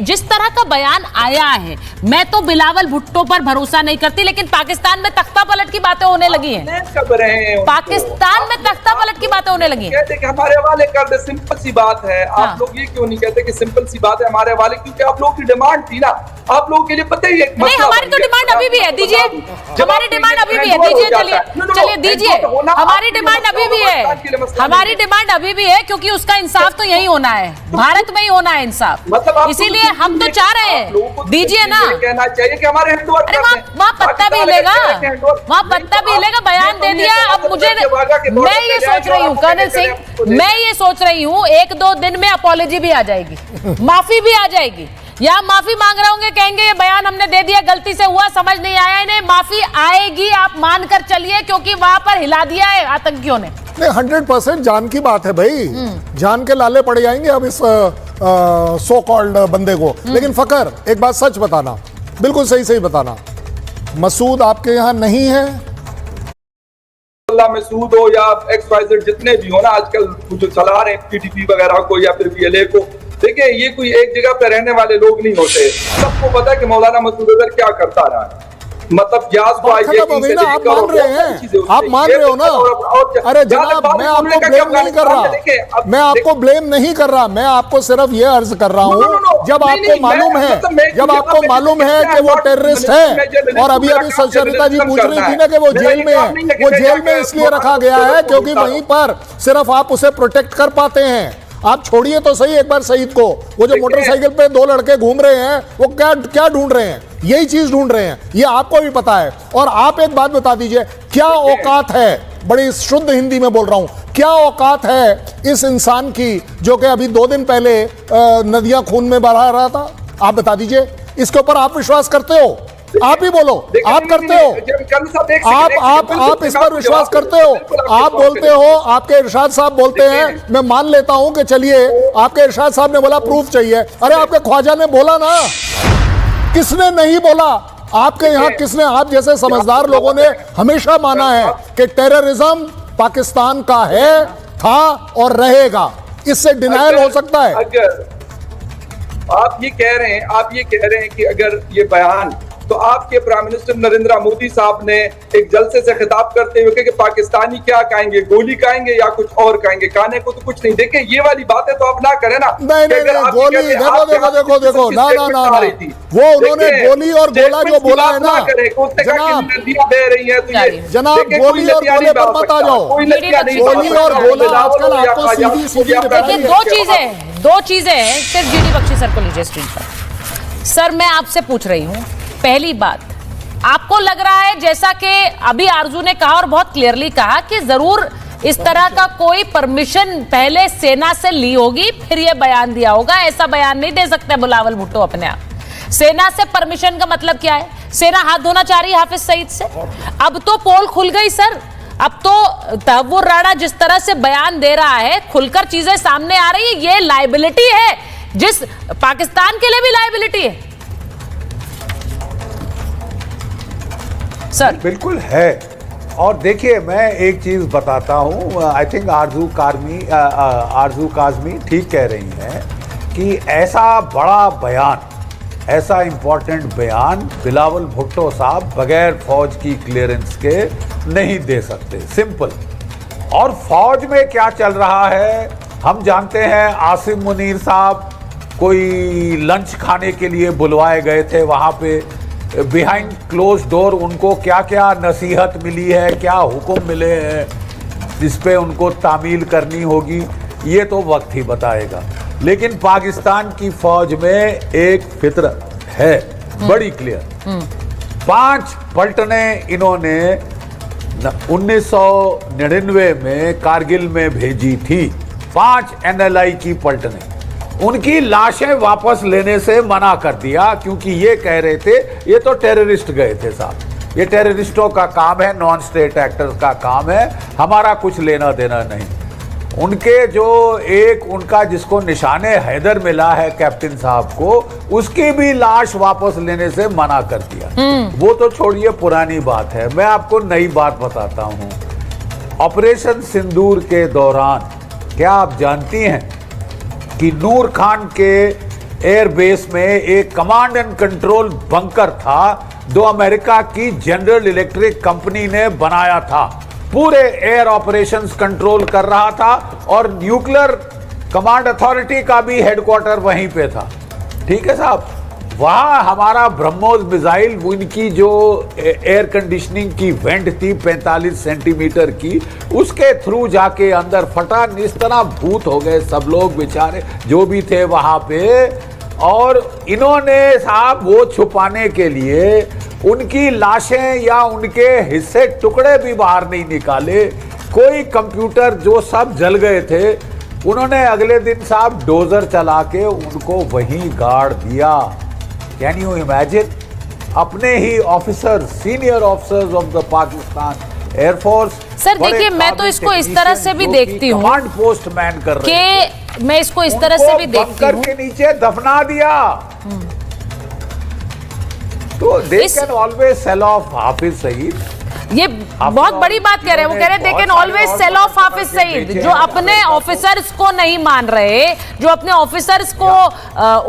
जिस तरह का बयान आया है, मैं तो बिलावल भुट्टो पर भरोसा नहीं करती, लेकिन पाकिस्तान में तख्ता पलट की बातें होने लगी हैं। पाकिस्तान में तख्ता पलट की बातें होने लगी हैं।
कहते कि हमारे हवाले कर दे, सिंपल सी बात है। आप लोग ये क्यों नहीं कहते कि सिंपल सी बात है हमारे हवाले? क्योंकि आप लोगों की डिमांड थी ना, आप लोगों के लिए पता ही है।
नहीं, हमारी तो डिमांड अभी भी है, दीजिए। हमारी डिमांड अभी भी है, दीजिए। चलिए दीजिए, हमारी डिमांड अभी भी है, हमारी डिमांड अभी भी है, क्योंकि उसका इंसाफ तो यही होना है, भारत में ही होना है इंसाफ। इसीलिए हम तो चाह रहे हैं, दीजिए ना।
कहना चाहिए कि हमारे हिंदू
अरे वहाँ पत्ता भी हिलेगा, वहाँ पत्ता भी हिलेगा। बयान दे दिया। अब मुझे, मैं ये सोच रही हूँ कर्नल सिंह, मैं ये सोच रही हूँ 1-2 दिन में अपॉलॉजी भी आ जाएगी, माफी भी आ जाएगी, या माफी मांग रहे होंगे, कहेंगे ये बयान हमने दे दिया, गलती से हुआ, समझ नहीं आया इन्हें। माफी आएगी, आप मानकर चलिए, क्योंकि वहां पर हिला दिया है आतंकियों ने।
नहीं, 100% जान की बात है भाई, जान के लाले पड़ जाएंगे अब इस सो कॉल्ड बंदे को। लेकिन फकर, एक बात सच बताना, बिल्कुल सही बताना, मसूद आपके यहाँ नहीं है?
मसूद हो या XYZ जितने भी हो ना, आजकल जो चला रहे हैं PDP वगैरह को या फिर PLA को, देखिए ये कोई एक जगह पे रहने वाले लोग नहीं होते। सबको पता है कि मौलाना मसूद अजहर क्या करता रहा है। मतलब
आप मान रहे हैं, आप मान रहे हो ना? अरे जनाब, मैं आपको ब्लेम नहीं कर रहा, मैं आपको ब्लेम नहीं कर रहा, मैं आपको सिर्फ ये अर्ज कर रहा हूँ, जब आपको मालूम है, जब आपको मालूम है कि वो टेररिस्ट है, और अभी सुचरिता जी पूछ रही थी ना कि वो जेल में है, वो जेल में इसलिए रखा गया है क्योंकि वहीं पर सिर्फ आप उसे प्रोटेक्ट कर पाते हैं। आप छोड़िए तो सही एक बार शहीद को, वो जो मोटरसाइकिल पे 2 लड़के घूम रहे हैं, वो क्या ढूंढ रहे हैं? यही चीज ढूंढ रहे हैं, ये आपको भी पता है। और आप एक बात बता दीजिए, क्या औकात है, बड़ी शुद्ध हिंदी में बोल रहा हूं, क्या औकात है इस इंसान की जो कि अभी 2 दिन पहले नदियां खून में बहा रहा था? आप बता दीजिए, इसके ऊपर आप विश्वास करते हो? आप ही बोलो, आप करते हो? आप इस पर विश्वास करते हो? आप बोलते हो, आपके इरशाद साहब बोलते हैं, मैं मान लेता हूं कि चलिए आपके इरशाद साहब ने बोला प्रूफ चाहिए। अरे आपके ख्वाजा ने बोला ना, किसने नहीं बोला? आपके यहाँ किसने? आप जैसे समझदार लोगों ने हमेशा माना है कि टेररिज्म पाकिस्तान का है, था और रहेगा, इससे डिनायल हो सकता है।
अगर आप ये कह रहे हैं कि अगर ये बयान, तो आपके प्राइम मिनिस्टर नरेंद्र मोदी साहब ने एक जलसे से खिताब करते हुए कि पाकिस्तानी क्या कहेंगे, गोली कहेंगे या कुछ और कहेंगे, कहने को तो कुछ नहीं। देखिए ये वाली बातें तो आप ना करें ना।
नहीं, गोली, देखो, ना, वो उन्होंने गोली और गोला जो बोला है ना, जनाब गोली और गोले पर मत आ जाओ। गोली और गोला आजकल आपको सीधी
देखिए, दो चीजें हैं। सिर्फ GD बख्शी सर को लीजिए स्क्रीन पर। सर, मैं आपसे पूछ रही हूँ, पहली बात, आपको लग रहा है जैसा कि अभी आरजू ने कहा और बहुत क्लियरली कहा कि जरूर इस तरह का कोई परमिशन पहले सेना से ली होगी, फिर यह बयान दिया होगा? ऐसा बयान नहीं दे सकते बिलावल भुट्टो अपने आप। सेना से परमिशन का मतलब क्या है? सेना हाथ धोना चाह रही है हाफिज सईद से। अब तो पोल खुल गई सर, अब तो तहव्वुर राणा जिस तरह से बयान दे रहा है, खुलकर चीजें सामने आ रही है। ये लायबिलिटी है, जिस पाकिस्तान के लिए भी लायबिलिटी है सर।
बिल्कुल है। और देखिए, मैं एक चीज बताता हूं, आई थिंक आरजू काजमी ठीक कह रही हैं कि ऐसा बड़ा बयान, ऐसा इंपॉर्टेंट बयान बिलावल भुट्टो साहब बगैर फौज की क्लियरेंस के नहीं दे सकते, सिंपल। और फौज में क्या चल रहा है हम जानते हैं। आसिम मुनीर साहब कोई लंच खाने के लिए बुलवाए गए थे, वहां पे बिहाइंड क्लोज डोर उनको क्या क्या नसीहत मिली है, क्या हुक्म मिले हैं जिस पे उनको तामील करनी होगी, ये तो वक्त ही बताएगा। लेकिन पाकिस्तान की फौज में एक फितरत है बड़ी क्लियर। 5 पलटने इन्होंने 1999 में कारगिल में भेजी थी, 5 NLI की पलटने। उनकी लाशें वापस लेने से मना कर दिया, क्योंकि ये कह रहे थे ये तो टेररिस्ट गए थे साहब, ये टेररिस्टों का काम है, नॉन स्टेट एक्टर्स का काम है, हमारा कुछ लेना देना नहीं। उनके जो एक उनका जिसको निशाने हैदर मिला है कैप्टन साहब को, उसकी भी लाश वापस लेने से मना कर दिया। वो तो छोड़िए, पुरानी बात है। मैं आपको नई बात बताता हूं। ऑपरेशन सिंदूर के दौरान क्या आप जानती हैं कि नूर खान के एयरबेस में एक कमांड एंड कंट्रोल बंकर था जो अमेरिका की जनरल इलेक्ट्रिक कंपनी ने बनाया था, पूरे एयर ऑपरेशंस कंट्रोल कर रहा था और न्यूक्लियर कमांड अथॉरिटी का भी हेडक्वार्टर वहीं पे था। ठीक है साहब, वहां हमारा ब्रह्मोस मिसाइल, उनकी जो एयर कंडीशनिंग की वेंट थी 45 सेंटीमीटर की, उसके थ्रू जाके अंदर फटा। इस तरह भूत हो गए सब लोग बेचारे जो भी थे वहां पे। और इन्होंने साहब वो छुपाने के लिए उनकी लाशें या उनके हिस्से टुकड़े भी बाहर नहीं निकाले। कोई कंप्यूटर जो सब जल गए थे, उन्होंने अगले दिन साहब डोजर चला के उनको वहीं गाड़ दिया। Can you imagine? अपने ही officer, senior officers of the Pakistan air force.
Sir देखिए, मैं तो इसको इस तरह से भी देखती हूँ
कमांड पोस्ट मैन कर रहे थे,
मैं इसको इस तरह से भी देखती हूँ
के नीचे दफना दिया। तो they can always sell off Hafiz Saeed.
ये बहुत बड़ी बात कह रहे हैं। वो कह रहे they can always sell off Hafiz Saeed, जो अपने ऑफिसर्स को नहीं मान रहे, जो अपने ऑफिसर्स को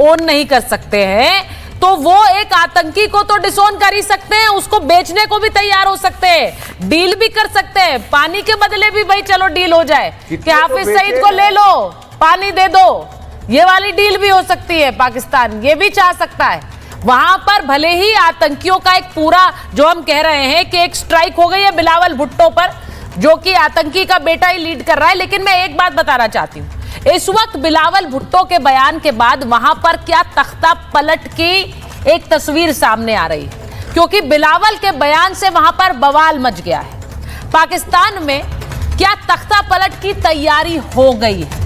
ओन नहीं कर सकते हैं, तो वो एक आतंकी को तो डिसोन कर ही सकते हैं, उसको बेचने को भी तैयार हो सकते हैं, डील भी कर सकते हैं, पानी के बदले भी भाई चलो डील हो जाए कि हाफिज सईद को ले लो, पानी दे दो, ये वाली डील भी हो सकती है। पाकिस्तान ये भी चाह सकता है। वहां पर भले ही आतंकियों का एक पूरा, जो हम कह रहे हैं कि एक स्ट्राइक हो गई है बिलावल भुट्टो पर, जो कि आतंकी का बेटा ही लीड कर रहा है। लेकिन मैं एक बात बताना चाहती हूं, इस वक्त बिलावल भुट्टो के बयान के बाद वहां पर क्या तख्ता पलट की एक तस्वीर सामने आ रही है, क्योंकि बिलावल के बयान से वहां पर बवाल मच गया है। पाकिस्तान में क्या तख्ता पलट की तैयारी हो गई है?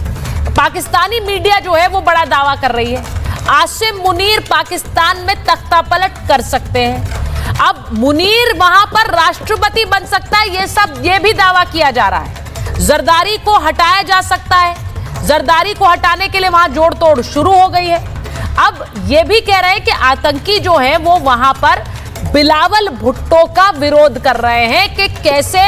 पाकिस्तानी मीडिया जो है वो बड़ा दावा कर रही है आसिम मुनीर पाकिस्तान में तख्ता पलट कर सकते हैं। अब मुनीर वहां पर राष्ट्रपति बन सकता है, ये भी दावा किया जा रहा है। जरदारी को हटाया जा सकता है, जरदारी को हटाने के लिए वहां जोड़ तोड़ शुरू हो गई है। अब ये भी कह रहे हैं कि आतंकी जो है वो वहां पर बिलावल भुट्टो का विरोध कर रहे हैं कि कैसे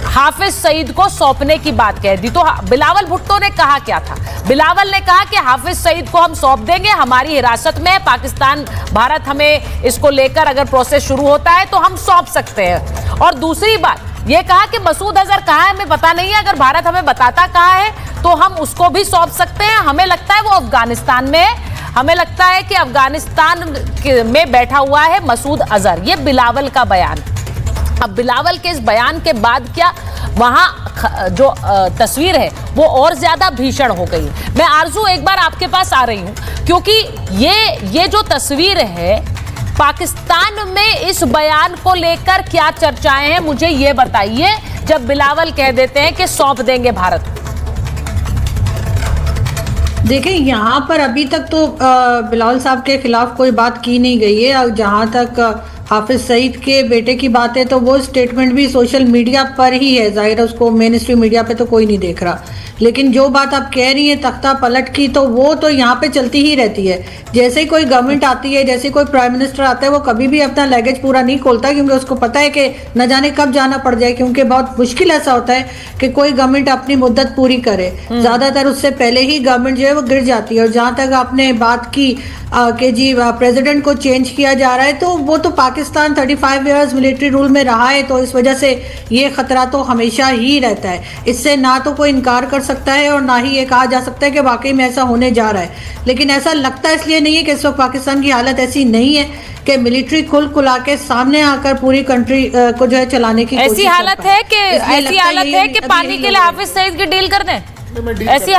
हाफिज सईद को सौंपने की बात कह दी। तो बिलावल भुट्टो ने कहा क्या था? बिलावल ने कहा कि हाफिज सईद को हम सौंप देंगे, हमारी हिरासत में है, पाकिस्तान भारत हमें इसको लेकर अगर प्रोसेस शुरू होता है तो हम सौंप सकते हैं। और दूसरी बात ये कहा कि मसूद अजहर कहाँ है हमें पता नहीं है, अगर भारत हमें बताता कहाँ है तो हम उसको भी सौंप सकते हैं। हमें लगता है वो अफगानिस्तान में है, हमें लगता है कि अफगानिस्तान में बैठा हुआ है मसूद अजहर। ये बिलावल का बयान। अब बिलावल के इस बयान के बाद क्या वहां जो तस्वीर है वो और ज्यादा भीषण हो गई है। मैं आरजू एक बार आपके पास आ रही हूं, क्योंकि ये जो तस्वीर है पाकिस्तान में इस बयान को लेकर क्या चर्चाएं हैं, मुझे ये बताइए, जब बिलावल कह देते हैं कि सौंप देंगे भारत को।
देखिए, यहाँ पर अभी तक तो बिलावल साहब के खिलाफ कोई बात की नहीं गई है। और जहाँ तक हाफिज सईद के बेटे की बात है तो वो स्टेटमेंट भी सोशल मीडिया पर ही है, जाहिर है उसको मेन स्ट्रीम मीडिया पे तो कोई नहीं देख रहा। लेकिन जो बात आप कह रही हैं तख्ता पलट की, तो वो तो यहाँ पे चलती ही रहती है। जैसे ही कोई गवर्नमेंट आती है, जैसे कोई प्राइम मिनिस्टर आता है, वो कभी भी अपना लगेज पूरा नहीं खोलता, क्योंकि उसको पता है कि न जाने कब जाना पड़ जाए, क्योंकि बहुत मुश्किल ऐसा होता है कि कोई गवर्नमेंट अपनी मुद्दत पूरी करे। ज्यादातर उससे पहले ही गवर्नमेंट जो है वो गिर जाती है। और जहाँ तक आपने बात की कि जी प्रेसिडेंट को चेंज किया जा रहा है, तो वो तो पाकिस्तान 35 इयर्स मिलिट्री रूल में रहा है, तो इस वजह से ये खतरा तो हमेशा ही रहता है। इससे ना तो कोई इनकार कर सकता है और ना ही ये कहा जा सकता है कि वाकई में ऐसा होने जा रहा है। लेकिन ऐसा लगता इसलिए नहीं है कि इस वक्त पाकिस्तान की हालत ऐसी नहीं है कि मिलिट्री खुला के सामने आकर पूरी कंट्री को जो है चलाने की
ऐसी हालत है कि पानी के लिए हाफिज सईद की डील कर दें। ऐसी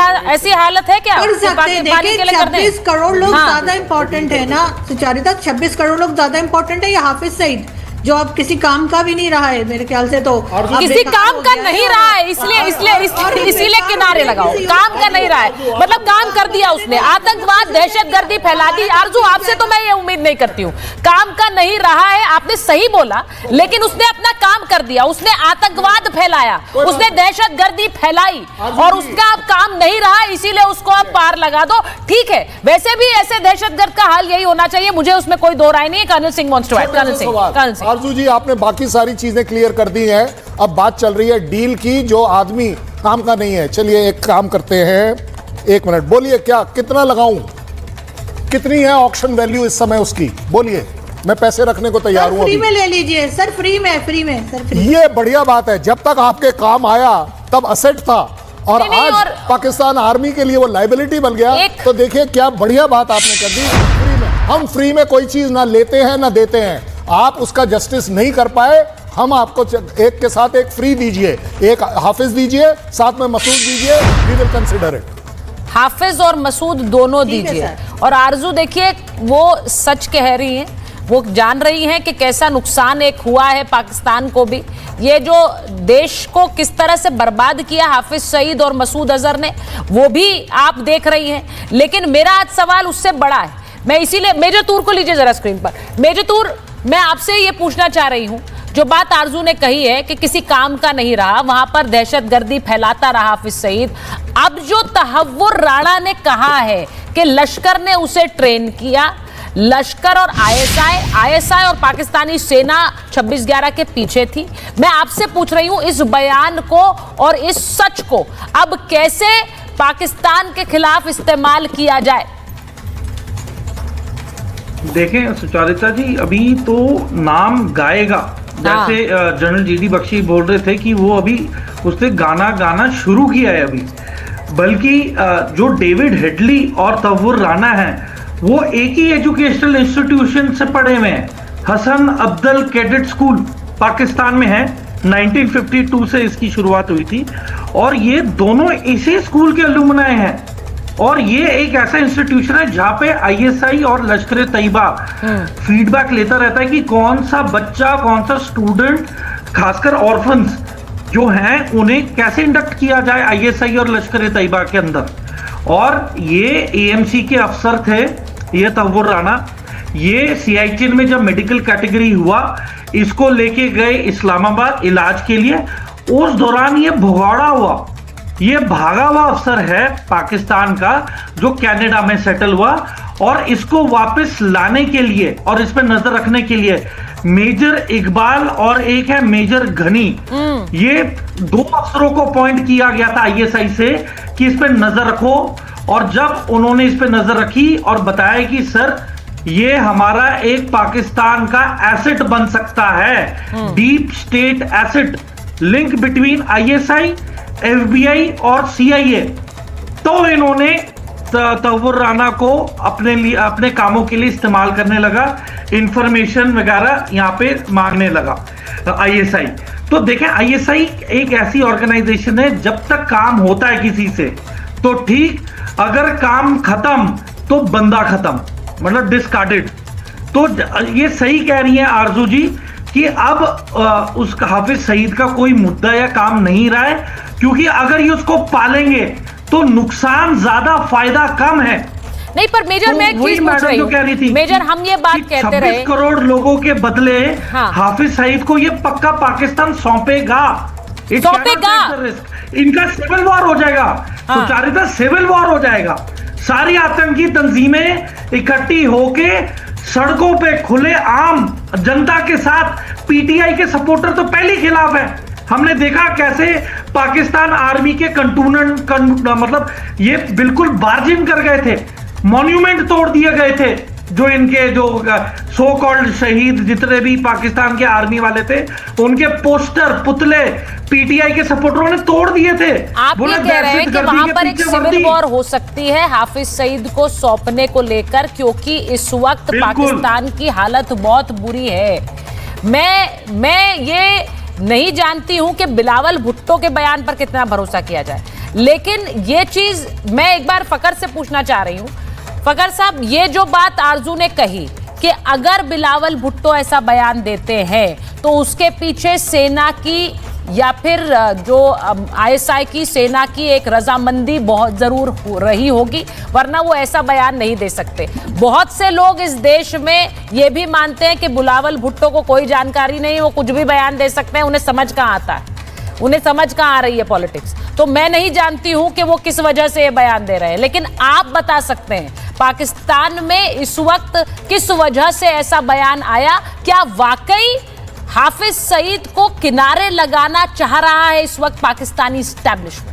हालत है क्या?
कर सकते हैं। देखिए, 26 करोड़ लोग ज्यादा इंपॉर्टेंट है ना सुचारिता, 26 करोड़ लोग ज्यादा इंपॉर्टेंट है या हाफिज सईद जो अब किसी काम का भी नहीं रहा है मेरे ख्याल से। तो
किसी काम का नहीं रहा है, इसीलिए किनारे लगाओ। काम का नहीं रहा है मतलब काम कर दिया उसने, आतंकवाद दहशतगर्दी फैला दी। आरजू आपसे तो मैं ये उम्मीद नहीं करती हूँ। काम का नहीं रहा है, आपने सही बोला, लेकिन उसने अपना काम कर दिया। उसने आतंकवाद फैलाया, उसने दहशतगर्दी फैलाई और उसका अब काम नहीं रहा, इसीलिए उसको अब पार लगा दो। ठीक है, वैसे भी ऐसे दहशतगर्द का हाल यही होना चाहिए, मुझे उसमें कोई दो राय नहीं है। Colonel Singh wants to add. Colonel Singh.
Arzoo ji, आपने बाकी सारी चीजें क्लियर कर दी हैं। अब बात चल रही है डील की, जो आदमी काम का नहीं है। चलिए एक काम करते हैं, एक मिनट बोलिए, क्या कितना लगाऊं, कितनी है ऑक्शन वैल्यू इस समय उसकी, बोलिए, मैं पैसे रखने को तैयार हूं।
फ्री में ले लीजिए सर, फ्री में सर, फ्री।
ये बढ़िया बात है, जब तक आपके काम आया तब असेट था और
नहीं,
आज
और
पाकिस्तान आर्मी के लिए वो लाइबिलिटी बन गया। तो देखिए क्या बढ़िया बात आपने कर दी। फ्री में, हम फ्री में कोई चीज ना लेते हैं ना देते हैं, आप उसका जस्टिस नहीं कर पाए, हम आपको एक के साथ एक फ्री दीजिए, एक हाफिज दीजिए, साथ में मसूद दीजिए, वी विल कंसिडर इट।
हाफिज और मसूद दोनों दीजिए। और आरजू देखिए वो सच कह रही हैं, वो जान रही हैं कि कैसा नुकसान एक हुआ है पाकिस्तान को भी, ये जो देश को किस तरह से बर्बाद किया हाफिज सईद और मसूद अजहर ने, वो भी आप देख रही हैं। लेकिन मेरा आज सवाल उससे बड़ा है, मैं इसीलिए मेजर तूर को लीजिए जरा स्क्रीन पर। मेजर तूर, मैं आपसे ये पूछना चाह रही हूं, जो बात आरजू ने कही है कि किसी काम का नहीं रहा, वहां पर दहशतगर्दी फैलाता रहा हाफिज सईद, अब जो तहव्वुर राणा ने कहा है कि लश्कर ने उसे ट्रेन किया, लश्कर और आईएसआई और पाकिस्तानी सेना 26/11 के पीछे थी, मैं आपसे पूछ रही हूं इस बयान को और इस सच को अब कैसे पाकिस्तान के खिलाफ इस्तेमाल किया जाए?
देखें सुचारिता जी, अभी तो नाम गाएगा, जैसे जनरल जीडी बख्शी बोल रहे थे कि वो अभी उसने गाना शुरू किया है अभी, बल्कि जो डेविड हेडली और तहव्वुर राणा हैं वो एक ही एजुकेशनल इंस्टीट्यूशन से पढ़े हुए हैं, हसन अब्दल कैडेट स्कूल पाकिस्तान में है, 1952 से इसकी शुरुआत हुई थी और ये दोनों इसी स्कूल के अलुमनाई हैं। और ये एक ऐसा इंस्टीट्यूशन है जहां पे आईएसआई और लश्कर तैयबा फीडबैक लेता रहता है कि कौन सा बच्चा, कौन सा स्टूडेंट, खासकर ऑर्फन्स जो हैं उन्हें कैसे इंडक्ट किया जाए आईएसआई और लश्कर तैयबा के अंदर। और ये एएमसी के अफसर थे, ये तहव्वुर राणा, ये सियाचिन में जब मेडिकल कैटेगरी हुआ इसको लेके गए इस्लामाबाद इलाज के लिए, उस दौरान ये भगौड़ा हुआ, ये भागा हुआ अफसर है पाकिस्तान का जो कनाडा में सेटल हुआ, और इसको वापस लाने के लिए और इस पर नजर रखने के लिए मेजर इकबाल और एक है मेजर घनी, ये दो अफसरों को अपॉइंट किया गया था आईएसआई से कि इस पर नजर रखो। और जब उन्होंने इस पर नजर रखी और बताया कि सर ये हमारा एक पाकिस्तान का एसेट बन सकता है, deep state asset, link between ISI, FBI और सीआईए, तो इन्होंने तहव्वुर राणा को अपने कामों के लिए इस्तेमाल करने लगा, इंफॉर्मेशन वगैरह यहाँ पे मांगने लगा आईएसआई। तो देखें, आईएसआई एक ऐसी ऑर्गेनाइजेशन है जब तक काम होता है किसी से तो ठीक, अगर काम खत्म तो बंदा खत्म, मतलब डिस्कार्डेड। तो ये सही कह रही है आरजू जी कि अब उस हाफिज सईद का कोई मुद्दा या काम नहीं रहा है, क्योंकि अगर ये उसको पालेंगे तो नुकसान ज्यादा, फायदा कम है।
नहीं, पर मेजर, मैं एक चीज पूछ रही हूं मेजर, हम ये बात कहते रहे
26 करोड़ लोगों के बदले हाफिज सईद को ये पक्का पाकिस्तान सौंपेगा, इनका सिविल वॉर हो जाएगा, सुचारिता सिविल वॉर हो जाएगा। सारी आतंकी तंजीमें इकट्ठी होके सड़कों पे खुले आम जनता के साथ, पीटीआई के सपोर्टर तो पहले खिलाफ है, हमने देखा कैसे पाकिस्तान आर्मी के मतलब ये बिल्कुल बार्जिन कर गए थे, मॉन्यूमेंट तोड़ दिए गए थे, जो इनके जो सो कॉल्ड शहीद जितने भी पाकिस्तान के आर्मी वाले थे उनके पोस्टर, पुतले पीटीआई के सपोर्टरों ने तोड़ दिए थे।
आप ये कह रहे हैं कि वहां पर एक सिविल वॉर हो सकती है हाफिज सईद को सौंपने को लेकर, क्योंकि इस वक्त पाकिस्तान की हालत बहुत बुरी है। मैं ये नहीं जानती हूं कि बिलावल भुट्टो के बयान पर कितना भरोसा किया जाए, लेकिन ये चीज मैं एक बार फकर से पूछना चाह रही हूं। फकर साहब, ये जो बात आरजू ने कही कि अगर बिलावल भुट्टो ऐसा बयान देते हैं तो उसके पीछे सेना की या फिर जो आईएसआई की सेना की एक रजामंदी बहुत जरूर रही होगी, वरना वो ऐसा बयान नहीं दे सकते। बहुत से लोग इस देश में ये भी मानते हैं कि बिलावल भुट्टो को कोई जानकारी नहीं, वो कुछ भी बयान दे सकते हैं, उन्हें समझ कहाँ आता है, उन्हें समझ कहाँ आ रही है पॉलिटिक्स। तो मैं नहीं जानती हूं कि वो किस वजह से ये बयान दे रहे हैं, लेकिन आप बता सकते हैं पाकिस्तान में इस वक्त किस वजह से ऐसा बयान आया? क्या वाकई हाफिज सईद को किनारे लगाना चाह रहा है इस वक्त पाकिस्तानी एस्टैब्लिशमेंट?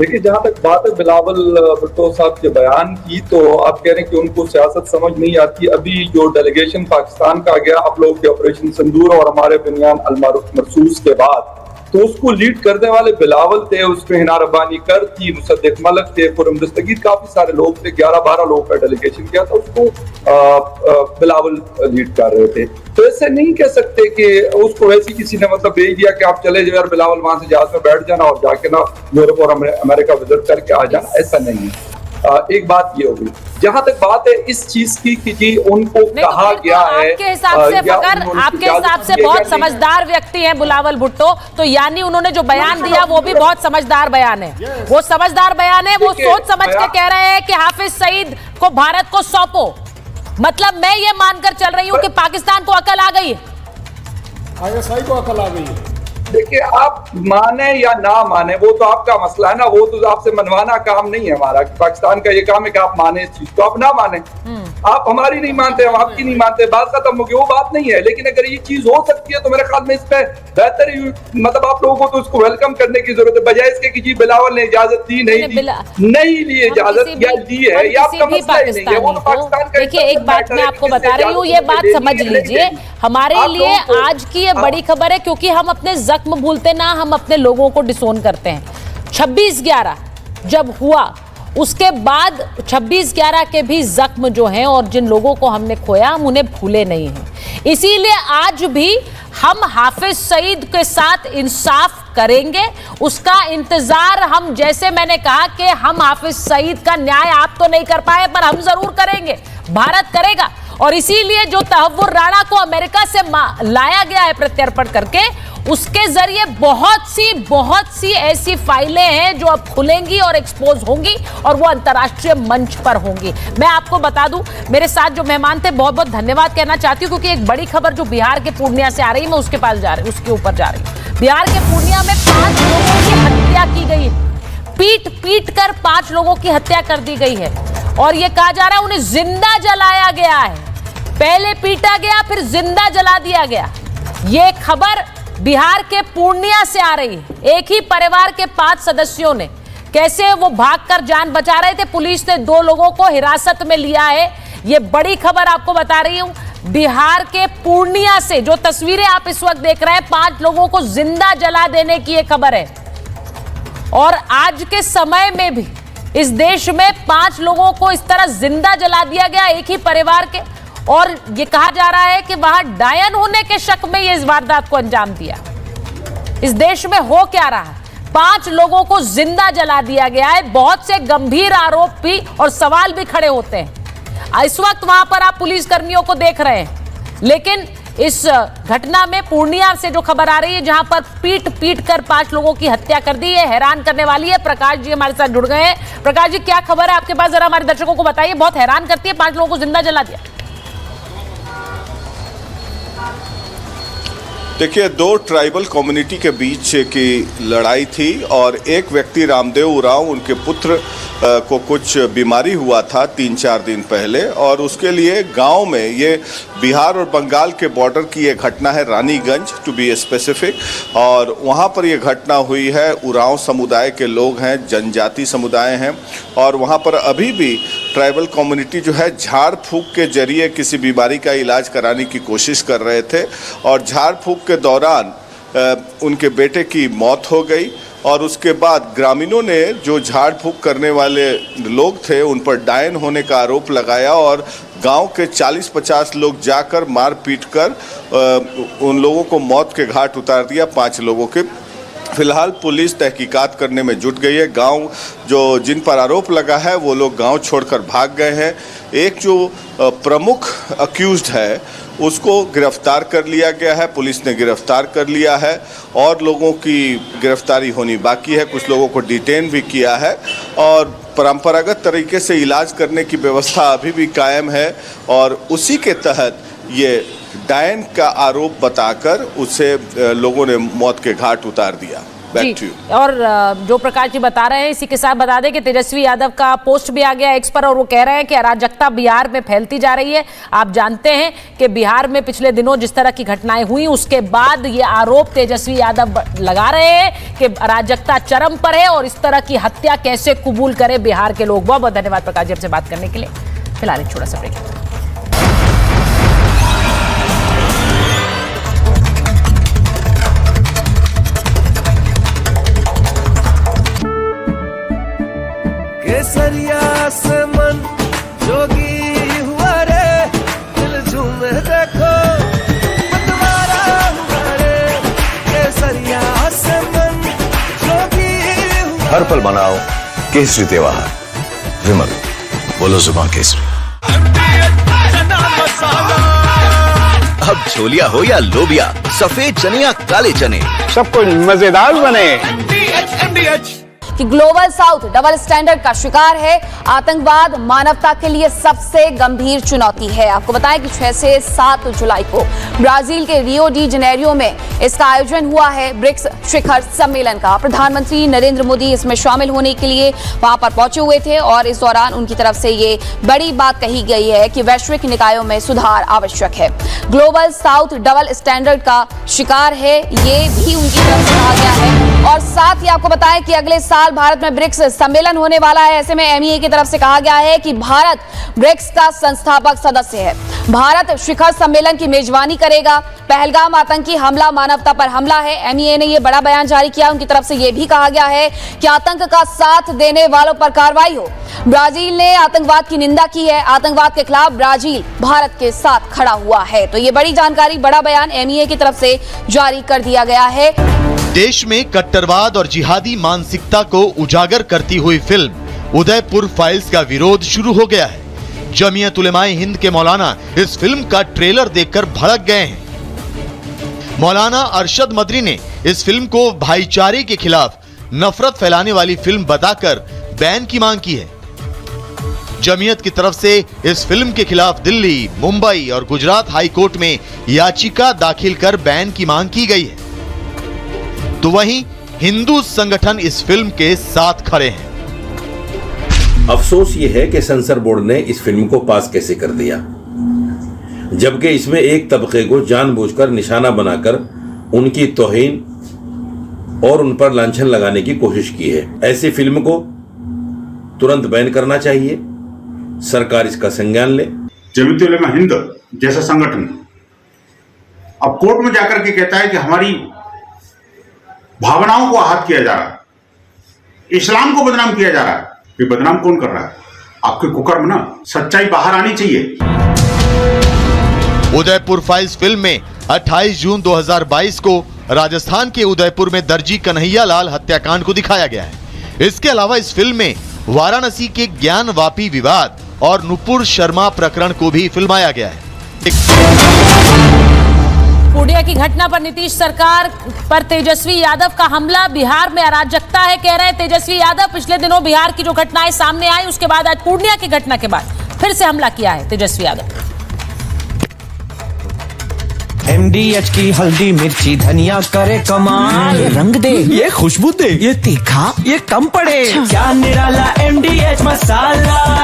देखिए, जहां तक बात है बिलावल भुट्टो साहब के बयान की, तो आप कह रहे हैं कि उनको सियासत समझ नहीं आती। अभी जो डेलीगेशन पाकिस्तान का गया आप लोगों के ऑपरेशन सिंदूर और हमारे बुनियान अल मरसूस के बाद, तो उसको लीड करने वाले बिलावल थे, उसमें हिना रब्बानी कर थी, मुसद्दिक मलिक थे, खुर्रम दस्तगीर, काफी सारे लोग थे, 11-12 लोगों का डेलीगेशन किया था, उसको बिलावल लीड कर रहे थे। तो ऐसे नहीं कह सकते कि उसको वैसे किसी ने मतलब भेज दिया कि आप चले जाओ यार बिलावल, वहां से जहाज में बैठ जाना और जाके ना यूरोप और अमेरिका विजिट करके आ जाना, ऐसा नहीं है। एक बात ये होगी। जहां तक बात है इस चीज की कि जी उनको कहा गया है,
आपके हिसाब से फकर, आपके हिसाब से बहुत समझदार व्यक्ति हैं बिलावल भुट्टो, तो यानी उन्होंने जो बयान दिया वो भी बहुत समझदार बयान है। वो समझदार बयान है, वो सोच समझ के कह रहे हैं कि हाफिज सईद को भारत को सौंपो। मतलब मैं ये मानकर चल रही हूँ कि पाकिस्तान को अकल आ गई है,
आईएसआई को अकल आ गई है।
देखिए, आप माने या ना माने वो तो आपका मसला है ना, वो तो आपसे मनवाना काम नहीं है हमारा। पाकिस्तान का ये काम है कि आप माने इस चीज को, आप ना माने, आप हमारी नहीं मानते, हम आपकी नहीं मानते, बात खत्म हो गई, वो बात नहीं है। लेकिन अगर ये चीज हो सकती है तो मेरे ख्याल में इस पे बेहतर मतलब आप लोगों को तो उसको वेलकम करने की जरूरत है, बजाय इसके कि जी बिलावल ने इजाजत दी नहीं दी, नहीं ली इजाजत या दी है, ये आपका मसला ही नहीं है, वो तो पाकिस्तान का।
देखिए, एक बात मैं आपको बता रही हूँ, ये बात समझ लीजिए, हमारे लिए आज की ये बड़ी खबर है, क्योंकि हम अपने जख्म भूलते ना, हम अपने लोगों को डिसोन करते हैं। 26/11 जब हुआ उसके बाद 26/11 के भी जख्म जो हैं और जिन लोगों को हमने खोया, हम उन्हें भूले नहीं हैं। इसीलिए आज भी हम हाफिज सईद के साथ इंसाफ करेंगे, उसका इंतजार हम, जैसे मैंने कहा कि हम हाफिज सईद का न्याय आप तो नहीं कर पाए पर हम जरूर करेंगे, भारत करेगा। और इसीलिए जो तहव्वुर राणा को अमेरिका से लाया गया है प्रत्यर्पण करके, उसके जरिए बहुत सी ऐसी फाइलें हैं जो अब खुलेंगी और एक्सपोज होंगी और वो अंतर्राष्ट्रीय मंच पर होंगी। मैं आपको बता दूं, मेरे साथ जो मेहमान थे, बहुत बहुत धन्यवाद कहना चाहती हूं, क्योंकि एक बड़ी खबर जो बिहार के पूर्णिया से आ रही है, मैं उसके ऊपर जा रही हूं। बिहार के पूर्णिया में 5 लोगों की हत्या की गई, पीट कर 5 लोगों की हत्या कर दी गई है और यह कहा जा रहा है उन्हें जिंदा जलाया गया है। पहले पीटा गया, फिर जिंदा जला दिया गया। यह खबर बिहार के पूर्णिया से आ रही है। एक ही परिवार के 5 सदस्यों ने, कैसे वो भागकर जान बचा रहे थे, पुलिस ने 2 लोगों को हिरासत में लिया है। ये बड़ी खबर आपको बता रही हूं बिहार के पूर्णिया से। जो तस्वीरें आप इस वक्त देख रहे हैं, 5 लोगों को जिंदा जला देने की ये खबर है। और आज के समय में भी इस देश में 5 लोगों को इस तरह जिंदा जला दिया गया, एक ही परिवार के। और ये कहा जा रहा है कि वहां डायन होने के शक में ये इस वारदात को अंजाम दिया। इस देश में हो क्या रहा है? 5 लोगों को जिंदा जला दिया गया है। बहुत से गंभीर आरोप भी और सवाल भी खड़े होते हैं। इस वक्त वहां पर आप पुलिस कर्मियों को देख रहे हैं, लेकिन इस घटना में पूर्णिया से जो खबर आ रही है, जहां पर पीट कर 5 लोगों की हत्या कर दी है, हैरान करने वाली है। प्रकाश जी हमारे साथ जुड़ गए हैं। प्रकाश जी, क्या खबर है आपके पास, जरा हमारे दर्शकों को बताइए। बहुत हैरान करती है, 5 लोगों को जिंदा जला दिया।
देखिए, 2 ट्राइबल कम्युनिटी के बीच की लड़ाई थी और एक व्यक्ति रामदेव उरांव, उनके पुत्र को कुछ बीमारी हुआ था 3-4 दिन पहले, और उसके लिए गांव में, ये बिहार और बंगाल के बॉर्डर की ये घटना है, रानीगंज टू बी स्पेसिफिक, और वहाँ पर ये घटना हुई है। उरांव समुदाय के लोग हैं, जनजाति समुदाय हैं, और वहाँ पर अभी भी ट्राइबल कम्युनिटी जो है झाड़ फूंक के जरिए किसी बीमारी का इलाज कराने की कोशिश कर रहे थे, और झाड़ फूंक के दौरान उनके बेटे की मौत हो गई। और उसके बाद ग्रामीणों ने, जो झाड़ फूंक करने वाले लोग थे, उन पर डायन होने का आरोप लगाया और गांव के 40-50 लोग जाकर मार पीट कर उन लोगों को मौत के घाट उतार दिया, 5 लोगों के। फिलहाल पुलिस तहकीकात करने में जुट गई है। गांव जो जिन पर आरोप लगा है वो लोग गांव छोड़कर भाग गए हैं। एक जो प्रमुख अक्यूज्ड है उसको गिरफ्तार कर लिया गया है, पुलिस ने गिरफ्तार कर लिया है, और लोगों की गिरफ्तारी होनी बाकी है। कुछ लोगों को डिटेन भी किया है और परंपरागत तरीके से इलाज करने की व्यवस्था अभी भी कायम है, और उसी के तहत ये डायन का आरोप बताकर उसे लोगों ने मौत के घाट उतार दिया। Back to you.
और जो प्रकाश जी बता रहे हैं, इसी के साथ बता दें कि तेजस्वी यादव का पोस्ट भी आ गया एक्स पर और वो कह रहे हैं कि अराजकता बिहार में फैलती जा रही है। आप जानते हैं कि बिहार में पिछले दिनों जिस तरह की घटनाएं हुई, उसके बाद ये आरोप तेजस्वी यादव लगा रहे हैं कि अराजकता चरम पर है और इस तरह की हत्या कैसे कबूल करे बिहार के लोग। बहुत बहुत धन्यवाद प्रकाश जी हमसे बात करने के लिए। फिलहाल एक छोटा सा ब्रेक।
केसरिया से मन जोगी हुआ रे, दिल झूमे देखो मतवारा हुआ रे। केसरिया से मन जोगी हुआ।
हर पल मनाओ केसरी त्योहार। विमल, बोलो जुबान केसरी। अब छोलिया हो या लोबिया, सफेद चने या काले चने,
सब कुछ मजेदार बने।
कि ग्लोबल साउथ डबल स्टैंडर्ड का शिकार है। आतंकवाद मानवता के लिए सबसे गंभीर चुनौती है। आपको बताएं कि 6 से 7 जुलाई को ब्राजील के रियो डी जनेरियो में इसका आयोजन हुआ है, ब्रिक्स शिखर सम्मेलन का। प्रधानमंत्री नरेंद्र मोदी इसमें शामिल होने के लिए वहां पर पहुंचे हुए थे और इस दौरान उनकी तरफ से ये बड़ी बात कही गई है कि वैश्विक निकायों में सुधार आवश्यक है। ग्लोबल साउथ डबल स्टैंडर्ड का शिकार है, ये भी उनकी तरफ से कहा गया है। और साथ ही आपको बताएं कि अगले साल भारत में ब्रिक्स सम्मेलन होने वाला है। ऐसे में एमईए की तरफ से कहा गया है कि भारत ब्रिक्स का संस्थापक सदस्य है। भारत शिखर सम्मेलन की मेजबानी करेगा। पहलगाम आतंकी हमला मानवता पर हमला है। एमईए ने यह बड़ा बयान जारी किया। उनकी तरफ से यह भी कहा गया है कि आतंक का साथ देने वालों पर कार्रवाई हो। ब्राजील ने आतंकवाद की निंदा की है। आतंकवाद के खिलाफ ब्राजील भारत के साथ खड़ा हुआ है। तो ये बड़ी जानकारी, बड़ा बयान एमईए की तरफ से जारी कर दिया गया है।
देश में कट्टरवाद और जिहादी मानसिकता को उजागर करती हुई फिल्म उदयपुर फाइल्स का विरोध शुरू हो गया है। जमीयत उलेमाए हिंद के मौलाना इस फिल्म का ट्रेलर देखकर भड़क गए हैं। मौलाना अरशद मदरी ने इस फिल्म को भाईचारे के खिलाफ नफरत फैलाने वाली फिल्म बताकर बैन की मांग की है। जमीयत की तरफ से इस फिल्म के खिलाफ दिल्ली, मुंबई और गुजरात हाई कोर्ट में याचिका दाखिल कर बैन की मांग की गई है। तो वहीं हिंदू संगठन इस फिल्म के साथ खड़े हैं।
अफसोस ये है कि सेंसर बोर्ड ने इस फिल्म को पास कैसे कर दिया, जबकि इसमें एक तबके को जानबूझकर निशाना बनाकर उनकी तौहीन और उन पर लांछन लगाने की कोशिश की है। ऐसी फिल्म को तुरंत बैन करना चाहिए। सरकार इसका संज्ञान ले।
जमीयत उलेमा हिंद जैसा संगठन अब कोर्ट में जाकर के कहता है कि हमारी भावनाओं को आहत किया जा रहा है, इस्लाम को बदनाम किया जा रहा है। ये बदनाम कौन कर रहा है? आपके कुकर्म ना, सच्चाई बाहर आनी चाहिए।
उदयपुर फाइल्स फिल्म में 28 जून 2022 को राजस्थान के उदयपुर में दर्जी कन्हैया लाल हत्याकांड को दिखाया गया है। इसके अलावा इस फिल्म में वाराणसी के ज्ञानवापी विवाद और नुपुर शर्मा प्रकरण को भी फिल्माया गया है।
पूर्णिया की घटना पर नीतीश सरकार पर तेजस्वी यादव का हमला। बिहार में अराजकता है, कह रहे हैं तेजस्वी यादव। पिछले दिनों बिहार की जो घटनाएं सामने आई, उसके बाद आज पूर्णिया की घटना के बाद फिर से हमला किया है तेजस्वी यादव।
MDH की हल्दी मिर्ची धनिया करे कमाल, ये रंग दे, ये खुशबू दे, ये तीखा, ये कम पड़े, क्या निराला MDH मसाला।